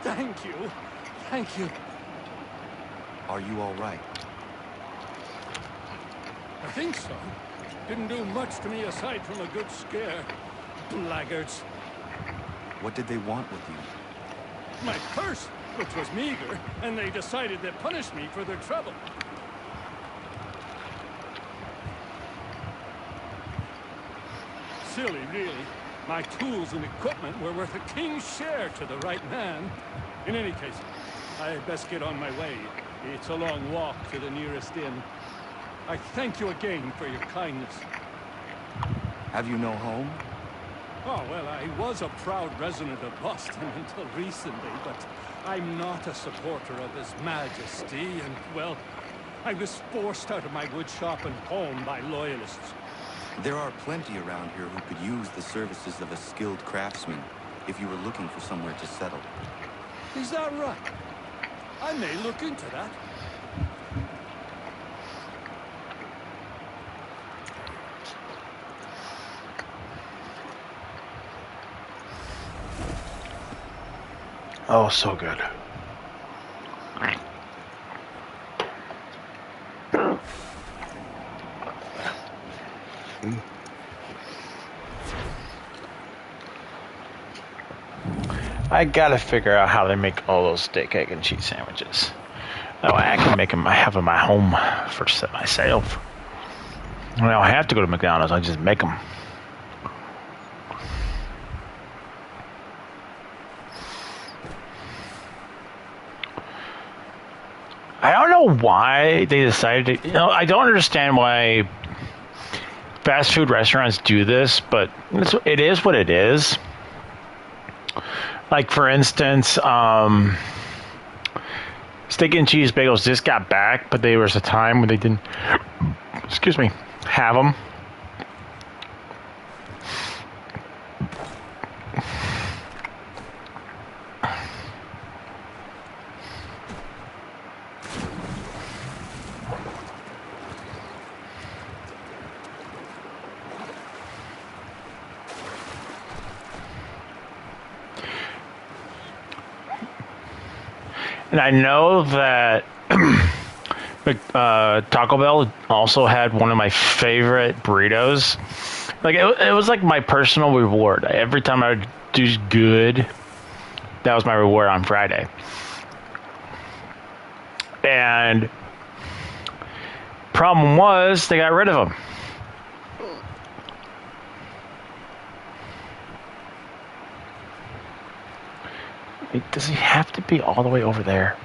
Thank you. Thank you. Are you all right? I think so. Didn't do much to me aside from a good scare. Blackguards. What did they want with you? My purse, which was meager, and they decided to punish me for their trouble. Silly, really. My tools and equipment were worth a king's share to the right man. In any case, I had best get on my way. It's a long walk to the nearest inn. I thank you again for your kindness. Have you no home? Oh, well, I was a proud resident of Boston until recently, but I'm not a supporter of His Majesty, and, well, I was forced out of my woodshop and home by loyalists. There are plenty around here who could use the services of a skilled craftsman if you were looking for somewhere to settle. Is that right? I may look into that. Oh, so good. I gotta figure out how to make all those steak, egg, and cheese sandwiches. Oh, I can make them. I have them at home for myself. I don't have to go to McDonald's. I just make them. I don't know why they decided to. I don't understand why fast food restaurants do this, but it is what it is. Like, for instance, steak and cheese bagels just got back, but there was a time when they didn't, have them. And I know that Taco Bell also had one of my favorite burritos. Like it was like my personal reward. Every time I would do good, that was my reward on Friday. And problem was they got rid of them. Does he have to be all the way over there?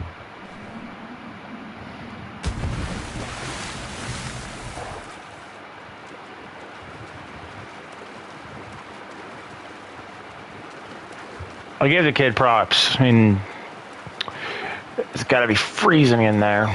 I gave the kid props. I mean, it's got to be freezing in there.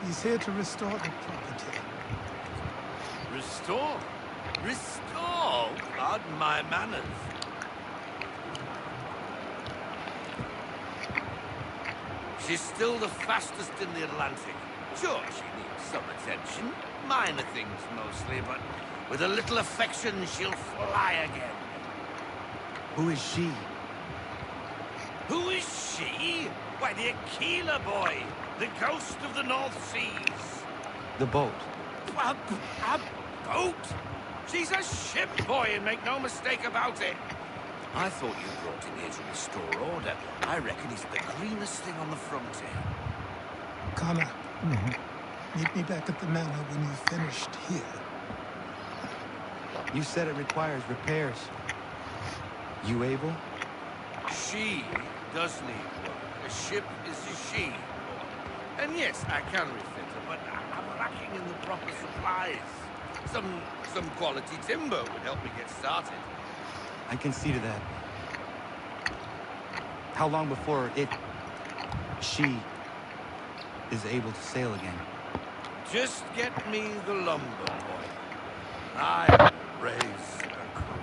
He's here to restore the property. Restore? Restore? Pardon my manners. She's still the fastest in the Atlantic. Sure, she needs some attention. Minor things mostly, but with a little affection, she'll fly again. Who is she? Who is she? Why, the Aquila boy. The ghost of the North Seas. The boat. A boat? She's a ship, boy, and make no mistake about it. I thought you brought him here to restore order. I reckon he's the greenest thing on the frontier. Connor, meet me back at the manor when you've finished here. You said it requires repairs. You able? She does need work. A ship is a she. And yes, I can refit her, but I'm lacking in the proper supplies. Some quality timber would help me get started. I can see to that. How long before she is able to sail again? Just get me the lumber, boy. I raise a crew.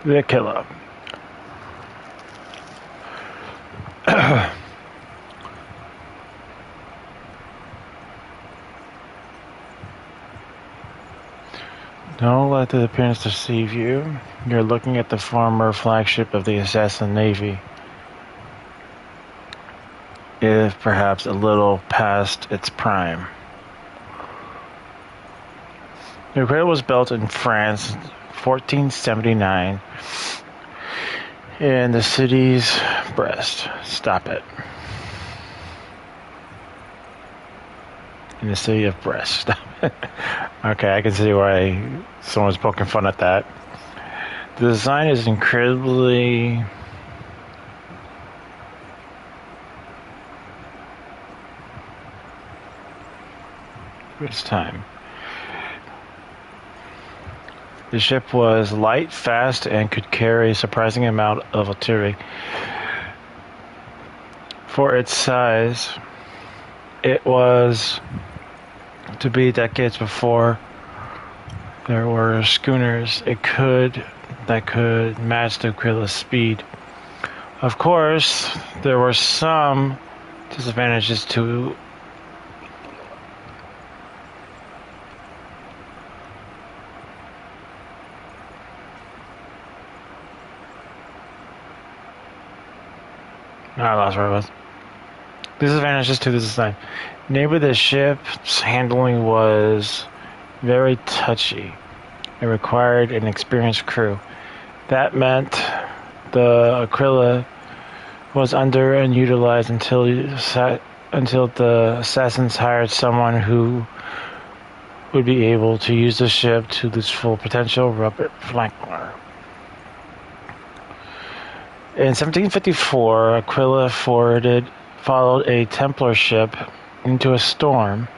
The killer. Don't let the appearance deceive you. You're looking at the former flagship of the Assassin Navy. If perhaps a little past its prime. The Aquila was built in France 1479 in the city's Brest. Stop it. In the city of Brest. Stop it. Okay, I can see why someone's poking fun at that. The design is incredibly it's time. The ship was light, fast, and could carry a surprising amount of artillery. For its size, it was to be decades before there were schooners that could match the Aquila's speed. Of course, there were some disadvantages to I lost where I was. Disadvantages to the design. Namely, the ship's handling was very touchy and required an experienced crew. That meant the Aquila was under and utilized until the assassins hired someone who would be able to use the ship to its full potential, Robert Flankler. In 1754, Aquila followed a Templar ship into a storm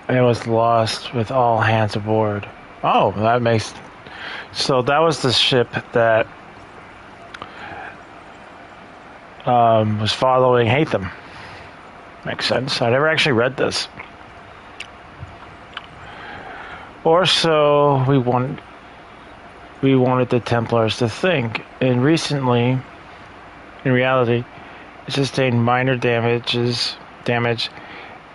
and was lost with all hands aboard. Oh, that makes... So that was the ship that was following Hatham. Makes sense. I never actually read this. Or so we wanted the Templars to think. And recently, in reality, it sustained minor damage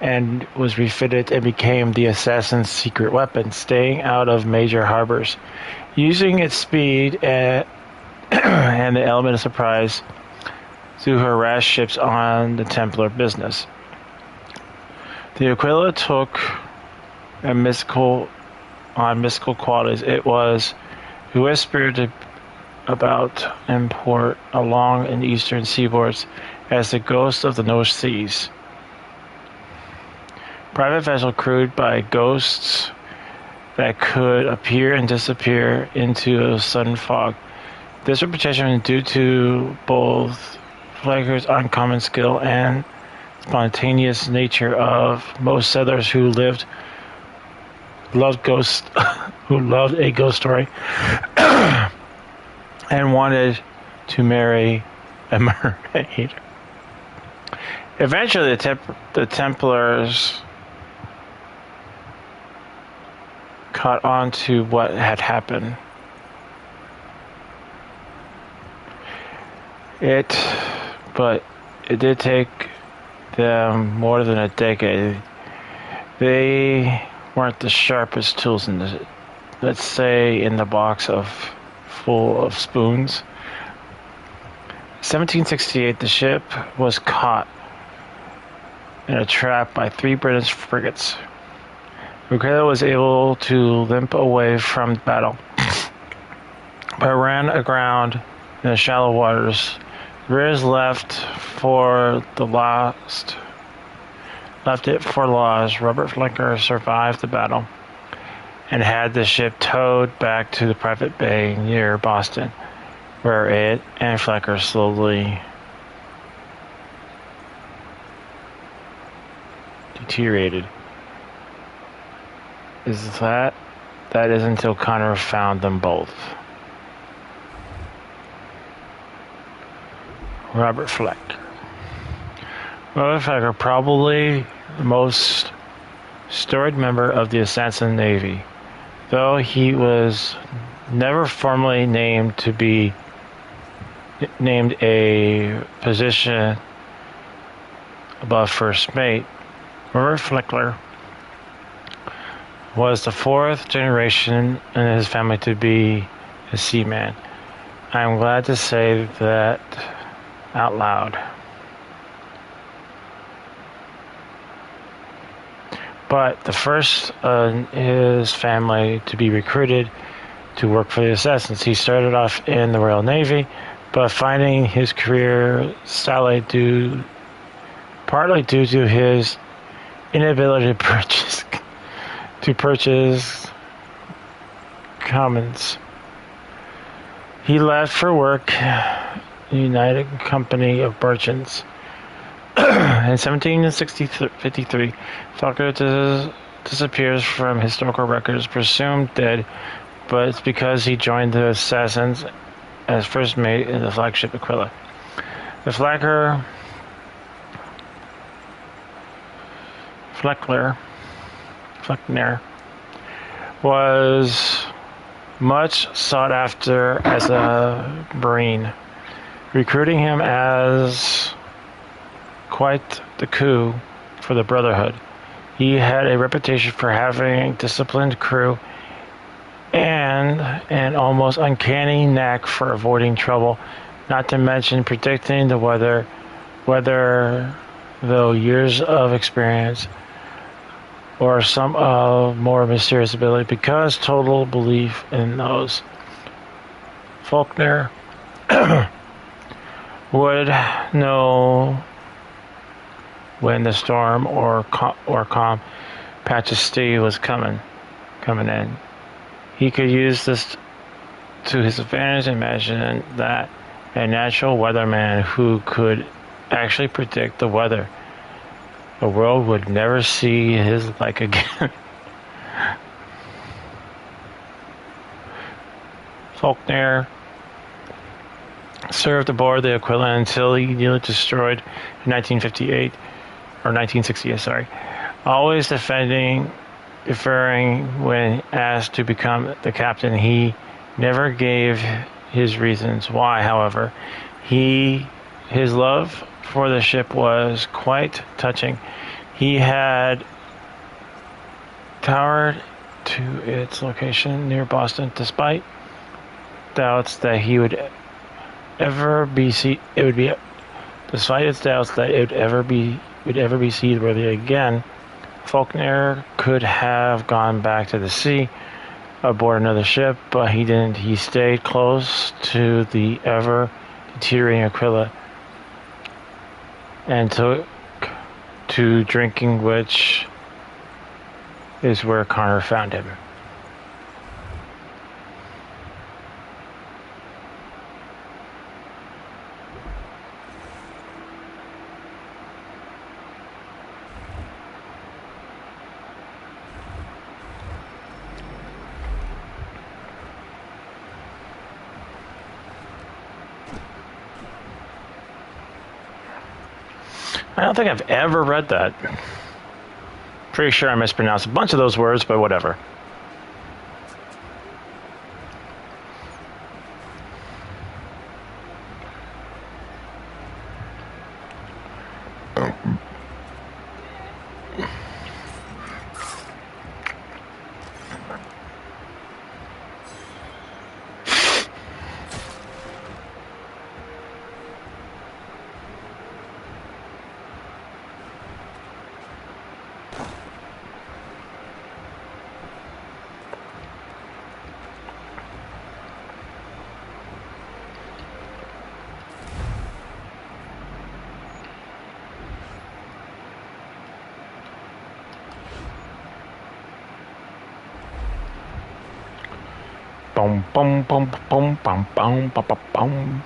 and was refitted and became the assassin's secret weapon, staying out of major harbors, using its speed and the element of surprise to harass ships on the Templar business. The Aquila took mystical qualities. It was whispered about in port along in the eastern seaboards as the ghost of the North Seas. Private vessel crewed by ghosts that could appear and disappear into a sudden fog. This reputation was due to both Flaker's uncommon skill and spontaneous nature of most settlers who loved a ghost story and wanted to marry a mermaid. Eventually, the Templars caught on to what had happened. But it did take them more than a decade. They weren't the sharpest tools in the, let's say, in the box full of spoons. 1768, the ship was caught in a trap by 3 British frigates. Aquila was able to limp away from battle, but ran aground in the shallow waters. The British left it for lost. Robert Flinker survived the battle and had the ship towed back to the private bay near Boston, where it and Flecker slowly deteriorated. That is until Connor found them both. Robert Flecker. Robert Flecker, probably the most storied member of the Assassin Navy, though he was never formally named to be named a position above first mate. Robert Flecker was the 4th generation in his family to be a seaman. I am glad to say that out loud. But the first in his family to be recruited to work for the Assassins. He started off in the Royal Navy, but finding his career stalled partly due to his inability to purchase commons. He left for work in the United Company of Merchants. In 1753, Falco disappears from historical records, presumed dead, but it's because he joined the Assassins as first mate in the flagship Aquila. The Fleckner was much sought after as a Marine, recruiting him as quite the coup for the Brotherhood. He had a reputation for having disciplined crew and an almost uncanny knack for avoiding trouble, not to mention predicting the weather, though years of experience or some of more mysterious ability, because total belief in those. Faulkner would know when the storm or calm patch of sea was coming in. He could use this to his advantage. Imagine that a natural weatherman who could actually predict the weather. The world would never see his like again. Faulkner served aboard the Aquila until he nearly destroyed in 1958 or 1968. Sorry, always deferring when asked to become the captain. He never gave his reasons why. However, his love for the ship was quite touching. He had towered to its location near Boston, despite doubts that he would ever be despite its doubts that it would ever be seaworthy again. Faulkner could have gone back to the sea aboard another ship, but he didn't. He stayed close to the ever deteriorating Aquila and took to drinking, which is where Connor found him. I don't think I've ever read that. Pretty sure I mispronounced a bunch of those words, but whatever. Boom, boom, boom, boom, boom, boom, boom, boom, boom.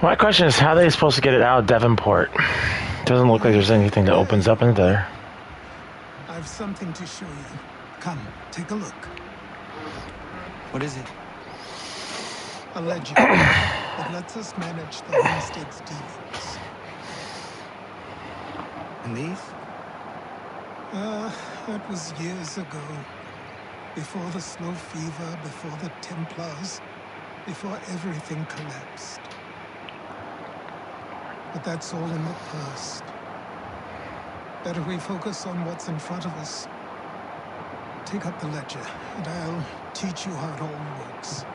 My question is, how are they supposed to get it out of Devonport? Doesn't look like there's anything that opens up in there. I've something to show you. Come, take a look. What is it? A ledger that lets us manage the homestead's dealings. And these? That was years ago. Before the Snow Fever, before the Templars, before everything collapsed. But that's all in the past. Better we focus on what's in front of us. Take up the ledger, and I'll teach you how it all works.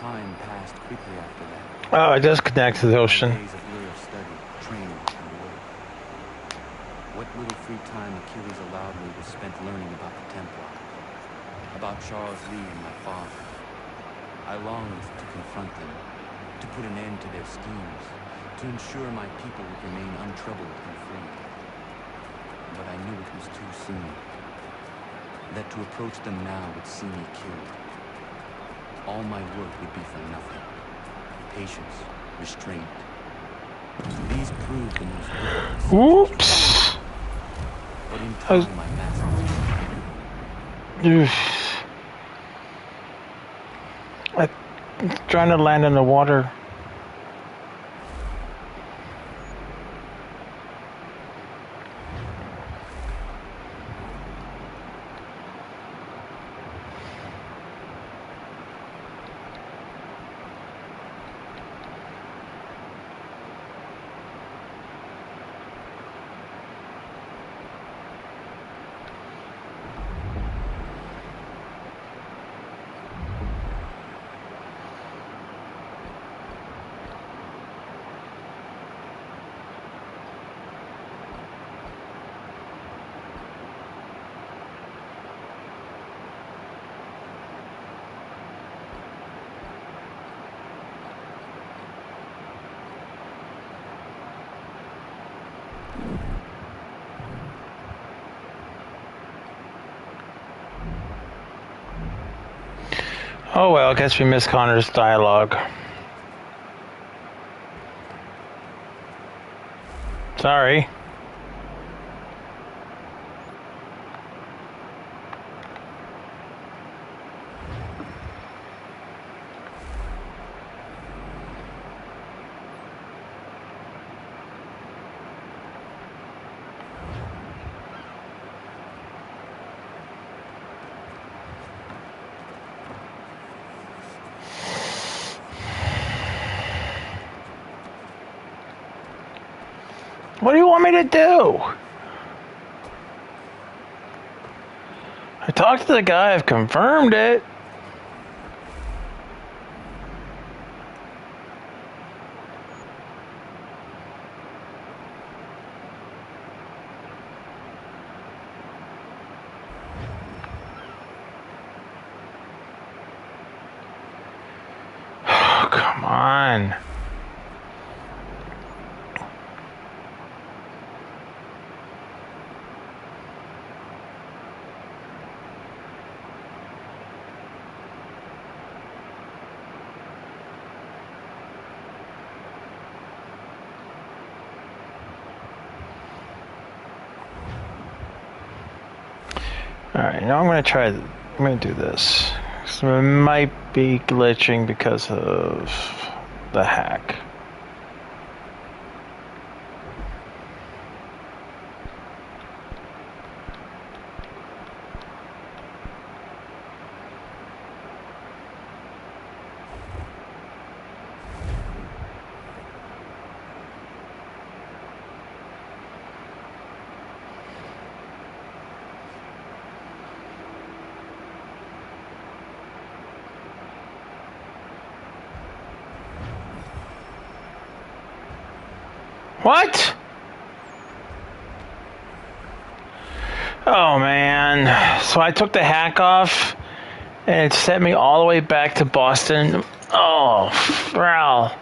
Time passed quickly after that. Oh, it does connect to the ocean. Days of Lyra study, training, and work. What little free time Achilles allowed me was spent learning about the Templars, about Charles Lee and my father. I longed to confront them, to put an end to their schemes, to ensure my people would remain untroubled and free. But I knew it was too soon, that to approach them now would see me killed. All my work would be for nothing. Patience, restraint. These proved the most difficult. Whoops! But in time, I mastered Oof. I'm trying to land in the water. Oh well, I guess we missed Connor's dialogue. Sorry. What do you want me to do? I talked to the guy, I've confirmed it. Oh, come on. Alright, now I'm going to do this. So it might be glitching because of the hack. What? Oh man. So I took the hack off and it sent me all the way back to Boston. Oh, wow.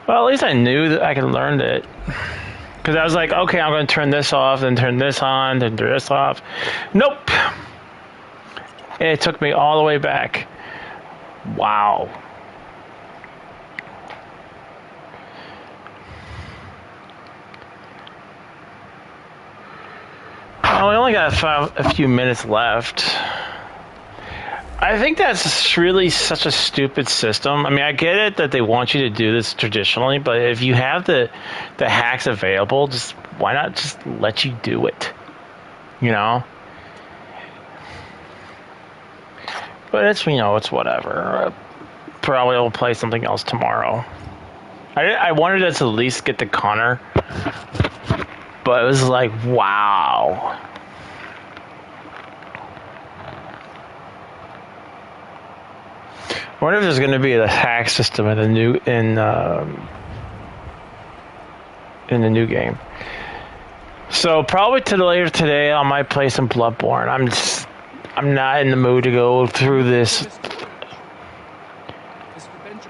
Well, at least I knew that I could learn it. Because I was like, okay, I'm going to turn this off, then turn this on, then turn this off. Nope. It took me all the way back. Wow. Well, we only got a few minutes left. I think that's really such a stupid system. I mean, I get it that they want you to do this traditionally, but if you have the hacks available, just why not just let you do it? You know? But it's, you know, it's whatever. Probably will play something else tomorrow. I wanted us to at least get to Connor, but it was like, wow. I wonder if there's going to be a hack system in the new game. So probably later today, I might play some Bloodborne. I'm not in the mood to go through this.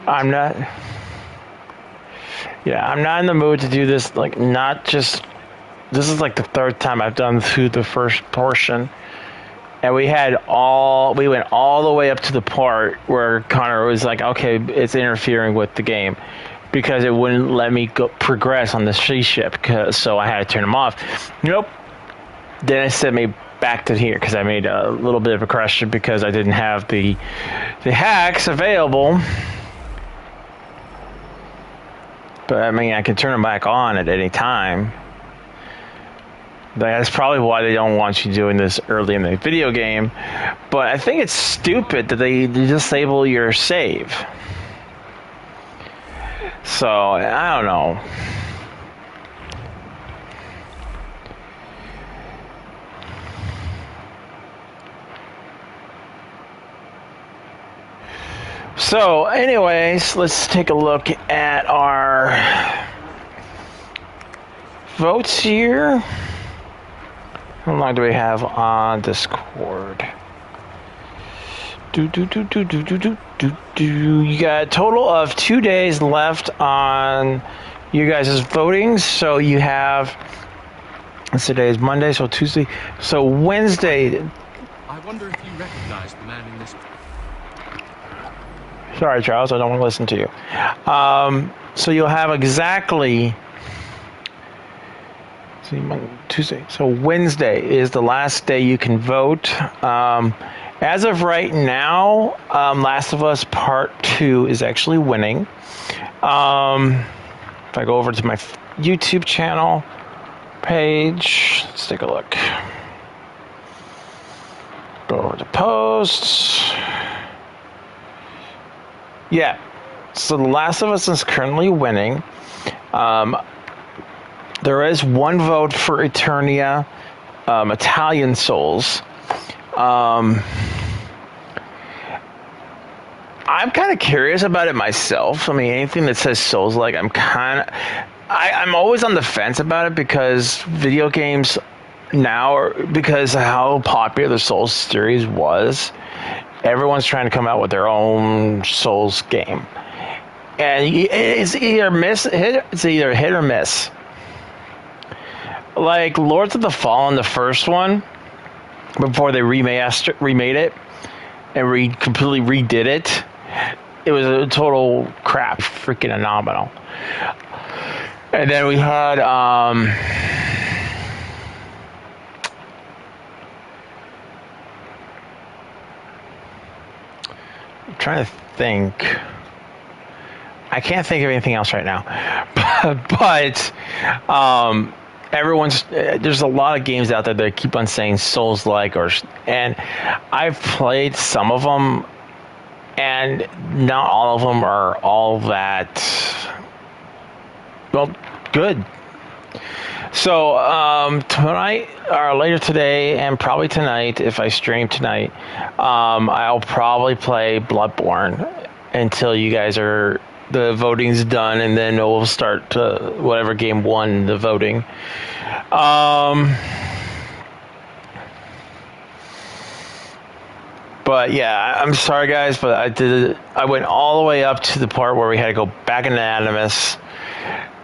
I'm not in the mood to do this. Like, not just. This is like the third time I've done through the first portion. And we went all the way up to the part where Connor was like, okay, it's interfering with the game because it wouldn't let me progress on the sea ship, so I had to turn them off. Nope. Then it sent me back to here because I made a little bit of a correction because I didn't have the hacks available. But I mean, I can turn them back on at any time. That's probably why they don't want you doing this early in the video game. But I think it's stupid that they disable your save. So, I don't know. So, anyways, let's take a look at our votes here. How long do we have on Discord? You got a total of 2 days left on you guys' voting. So you have, today is Monday, so Tuesday. So Wednesday. I wonder if you recognize the man in this. Sorry, Charles, I don't want to listen to you. So you'll have exactly. Tuesday. So Wednesday is the last day you can vote. As of right now, Last of Us Part 2 is actually winning. If I go over to my YouTube channel page, let's take a look. Go over to posts. Yeah. So The Last of Us is currently winning. There is one vote for Eternia, Italian Souls. I'm kind of curious about it myself. I mean, anything that says Souls-like, I'm always on the fence about it because video games now, because of how popular the Souls series was, everyone's trying to come out with their own Souls game. And it's either hit or miss. Like Lords of the Fallen, the first one, before they remade it and completely redid it, it was a total crap, freaking phenomenal. And then we had I'm trying to think. I can't think of anything else right now, but there's a lot of games out there that keep on saying Souls-like, and I've played some of them, and not all of them are all that good. So tonight, or later today, and probably tonight, if I stream tonight, I'll probably play Bloodborne until you guys the voting's done, and then we'll start whatever game won the voting. But yeah, I'm sorry guys, but I went all the way up to the part where we had to go back into Animus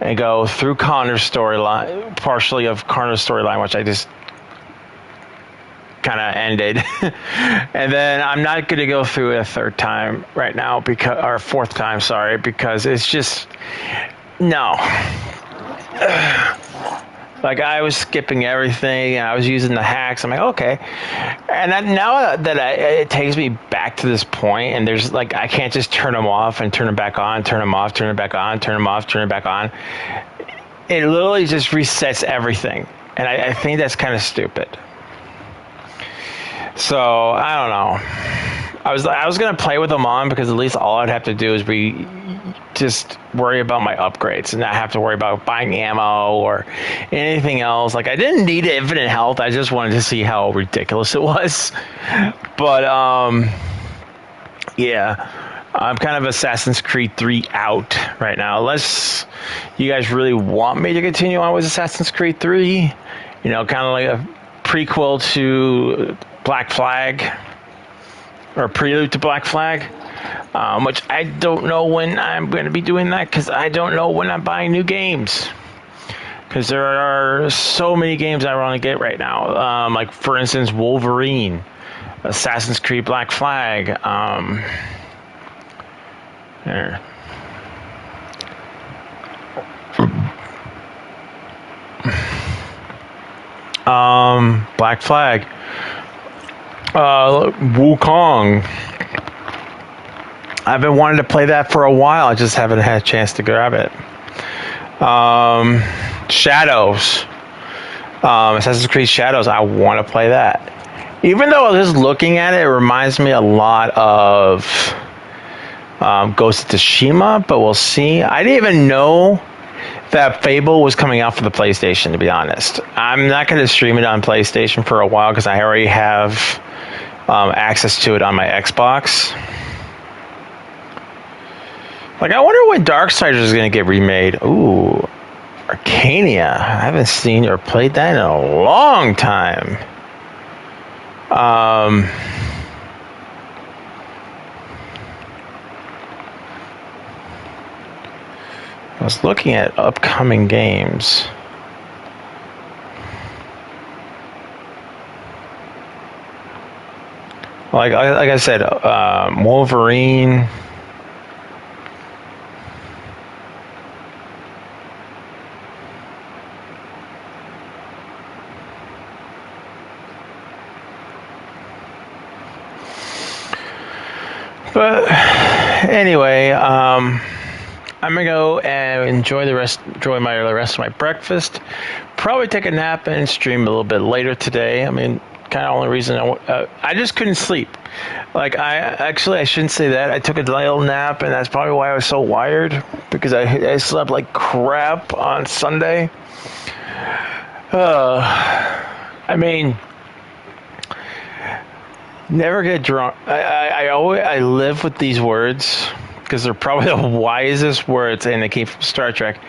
and go through Connor's storyline, partially of Connor's storyline, which I just kind of ended. And then I'm not going to go through it a third time right now, or fourth time, sorry, because it's just, no. Like, I was skipping everything, and I was using the hacks. I'm like, okay. And now that it takes me back to this point, and there's like, I can't just turn them off and turn them back on, turn them off, turn them back on, turn them off, turn them back on. It literally just resets everything. And I think that's kind of stupid. So, I don't know. I was going to play with them on because at least all I'd have to do is just worry about my upgrades and not have to worry about buying ammo or anything else. Like, I didn't need infinite health. I just wanted to see how ridiculous it was. But, yeah. I'm kind of Assassin's Creed 3 out right now. Unless you guys really want me to continue on with Assassin's Creed 3, you know, kind of like a prequel to Black Flag or prelude to Black Flag, which I don't know when I'm going to be doing that because I don't know when I'm buying new games. Because there are so many games I want to get right now. Like, for instance, Wolverine, Assassin's Creed Black Flag. There. Black Flag. Wukong. I've been wanting to play that for a while. I just haven't had a chance to grab it. Shadows. Assassin's Creed Shadows. I want to play that. Even though just looking at it, it reminds me a lot of Ghost of Tsushima, but we'll see. I didn't even know that Fable was coming out for the PlayStation, to be honest. I'm not going to stream it on PlayStation for a while because I already have access to it on my Xbox. Like, I wonder when Darksiders is going to get remade. Ooh, Arcania. I haven't seen or played that in a long time. I was looking at upcoming games. Like I said, Wolverine. But anyway, I'm gonna go and enjoy the rest of my breakfast. Probably take a nap and stream a little bit later today. I mean, kind of only reason I just couldn't sleep. Like, I shouldn't say that. I took a little nap, and that's probably why I was so wired, because I slept like crap on Sunday. I mean, never get drunk. I live with these words because they're probably the wisest words, and they came from Star Trek.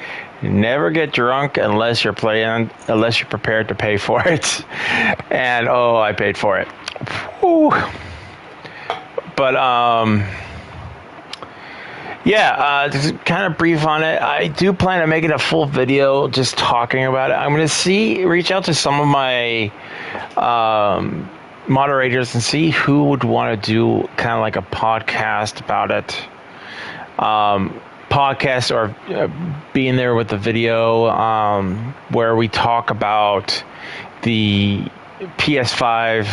Never get drunk unless you're prepared to pay for it. And I paid for it. Whew. But just kind of brief on it. I do plan on making a full video just talking about it. I'm going to reach out to some of my moderators and see who would want to do kind of like a podcast about it. Podcast or being there with the video where we talk about the PS5,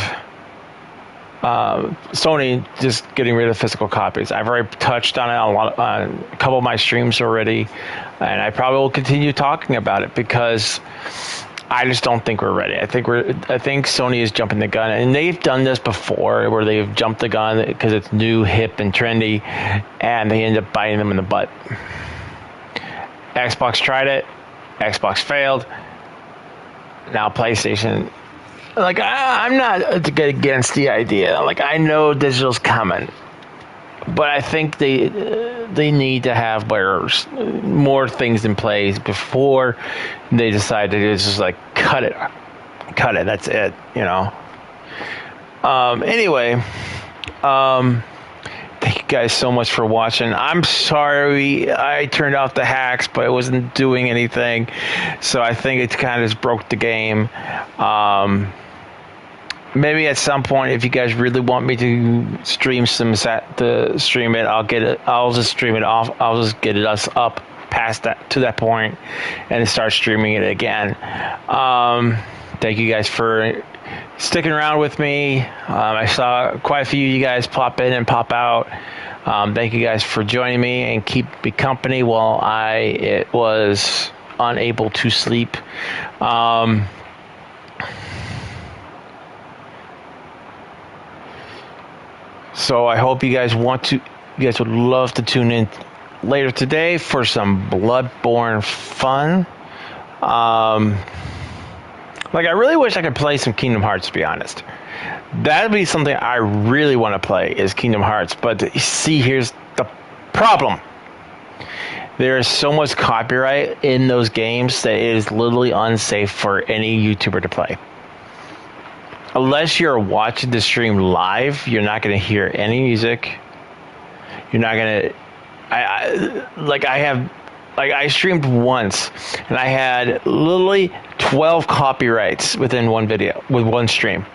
Sony just getting rid of physical copies. I've already touched on it on a couple of my streams already, and I probably will continue talking about it because I just don't think we're ready. I think Sony is jumping the gun, and they've done this before where they've jumped the gun because it's new, hip, and trendy, and they end up biting them in the butt. Xbox tried it. Xbox failed. Now PlayStation. Like, I'm not against the idea. Like, I know digital's coming, but I think they need to have more things in place before they decide to just like cut it. That's it. You know. Anyway, thank you guys so much for watching. I'm sorry I turned off the hacks, but it wasn't doing anything, so I think it kind of just broke the game. Maybe at some point, if you guys really want me to stream it, I'll get it. I'll just stream it off. I'll just get us up past that point, and start streaming it again. Thank you guys for sticking around with me. I saw quite a few of you guys pop in and pop out. Thank you guys for joining me and keep me company while I was unable to sleep. So I hope you guys would love to tune in later today for some Bloodborne fun. Like, I really wish I could play some Kingdom Hearts, to be honest. That'd be something I really want to play, is Kingdom Hearts. But see, here's the problem. There is so much copyright in those games that it is literally unsafe for any YouTuber to play. Unless you're watching the stream live, you're not going to hear any music. You're not going to... I streamed once, and I had literally 12 copyrights within one video, with one stream.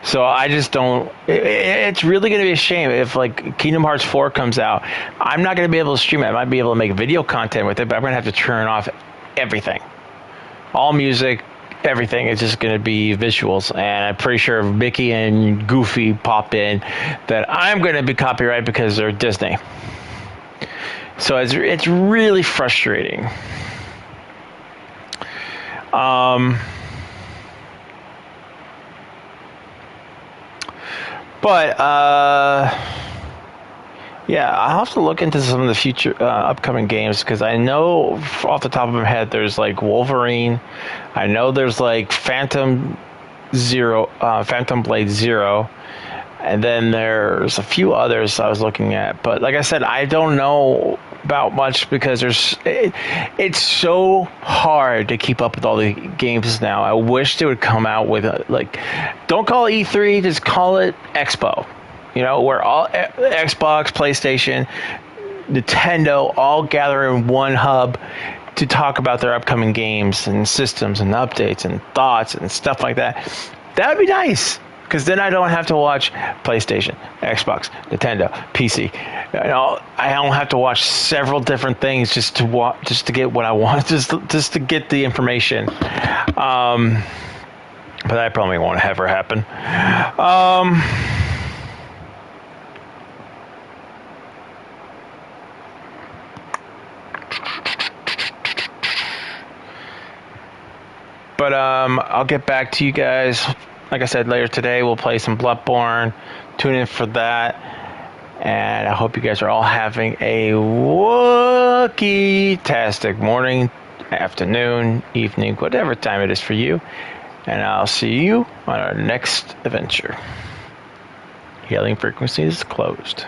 So I just don't... It's really going to be a shame if, like, Kingdom Hearts 4 comes out. I'm not going to be able to stream it. I might be able to make video content with it, but I'm going to have to turn off everything. All music, everything is just going to be visuals. And I'm pretty sure if Mickey and Goofy pop in, that I'm going to be copyrighted because they're Disney. So it's really frustrating. Yeah, I'll have to look into some of the future upcoming games, because I know off the top of my head there's like Wolverine. I know there's like Phantom Blade Zero, and then there's a few others I was looking at. But like I said, I don't know about much because it's so hard to keep up with all the games now. I wish they would come out with don't call it E3, just call it Expo. You know, where all Xbox, PlayStation, Nintendo all gather in one hub to talk about their upcoming games and systems and updates and thoughts and stuff like that. That would be nice, because then I don't have to watch PlayStation, Xbox, Nintendo, PC. You know, I don't have to watch several different things just to get what I want, just to get the information. But that probably won't ever happen. But I'll get back to you guys. Like I said, later today we'll play some Bloodborne. Tune in for that. And I hope you guys are all having a Wookiee-tastic morning, afternoon, evening, whatever time it is for you. And I'll see you on our next adventure. Hailing frequencies closed.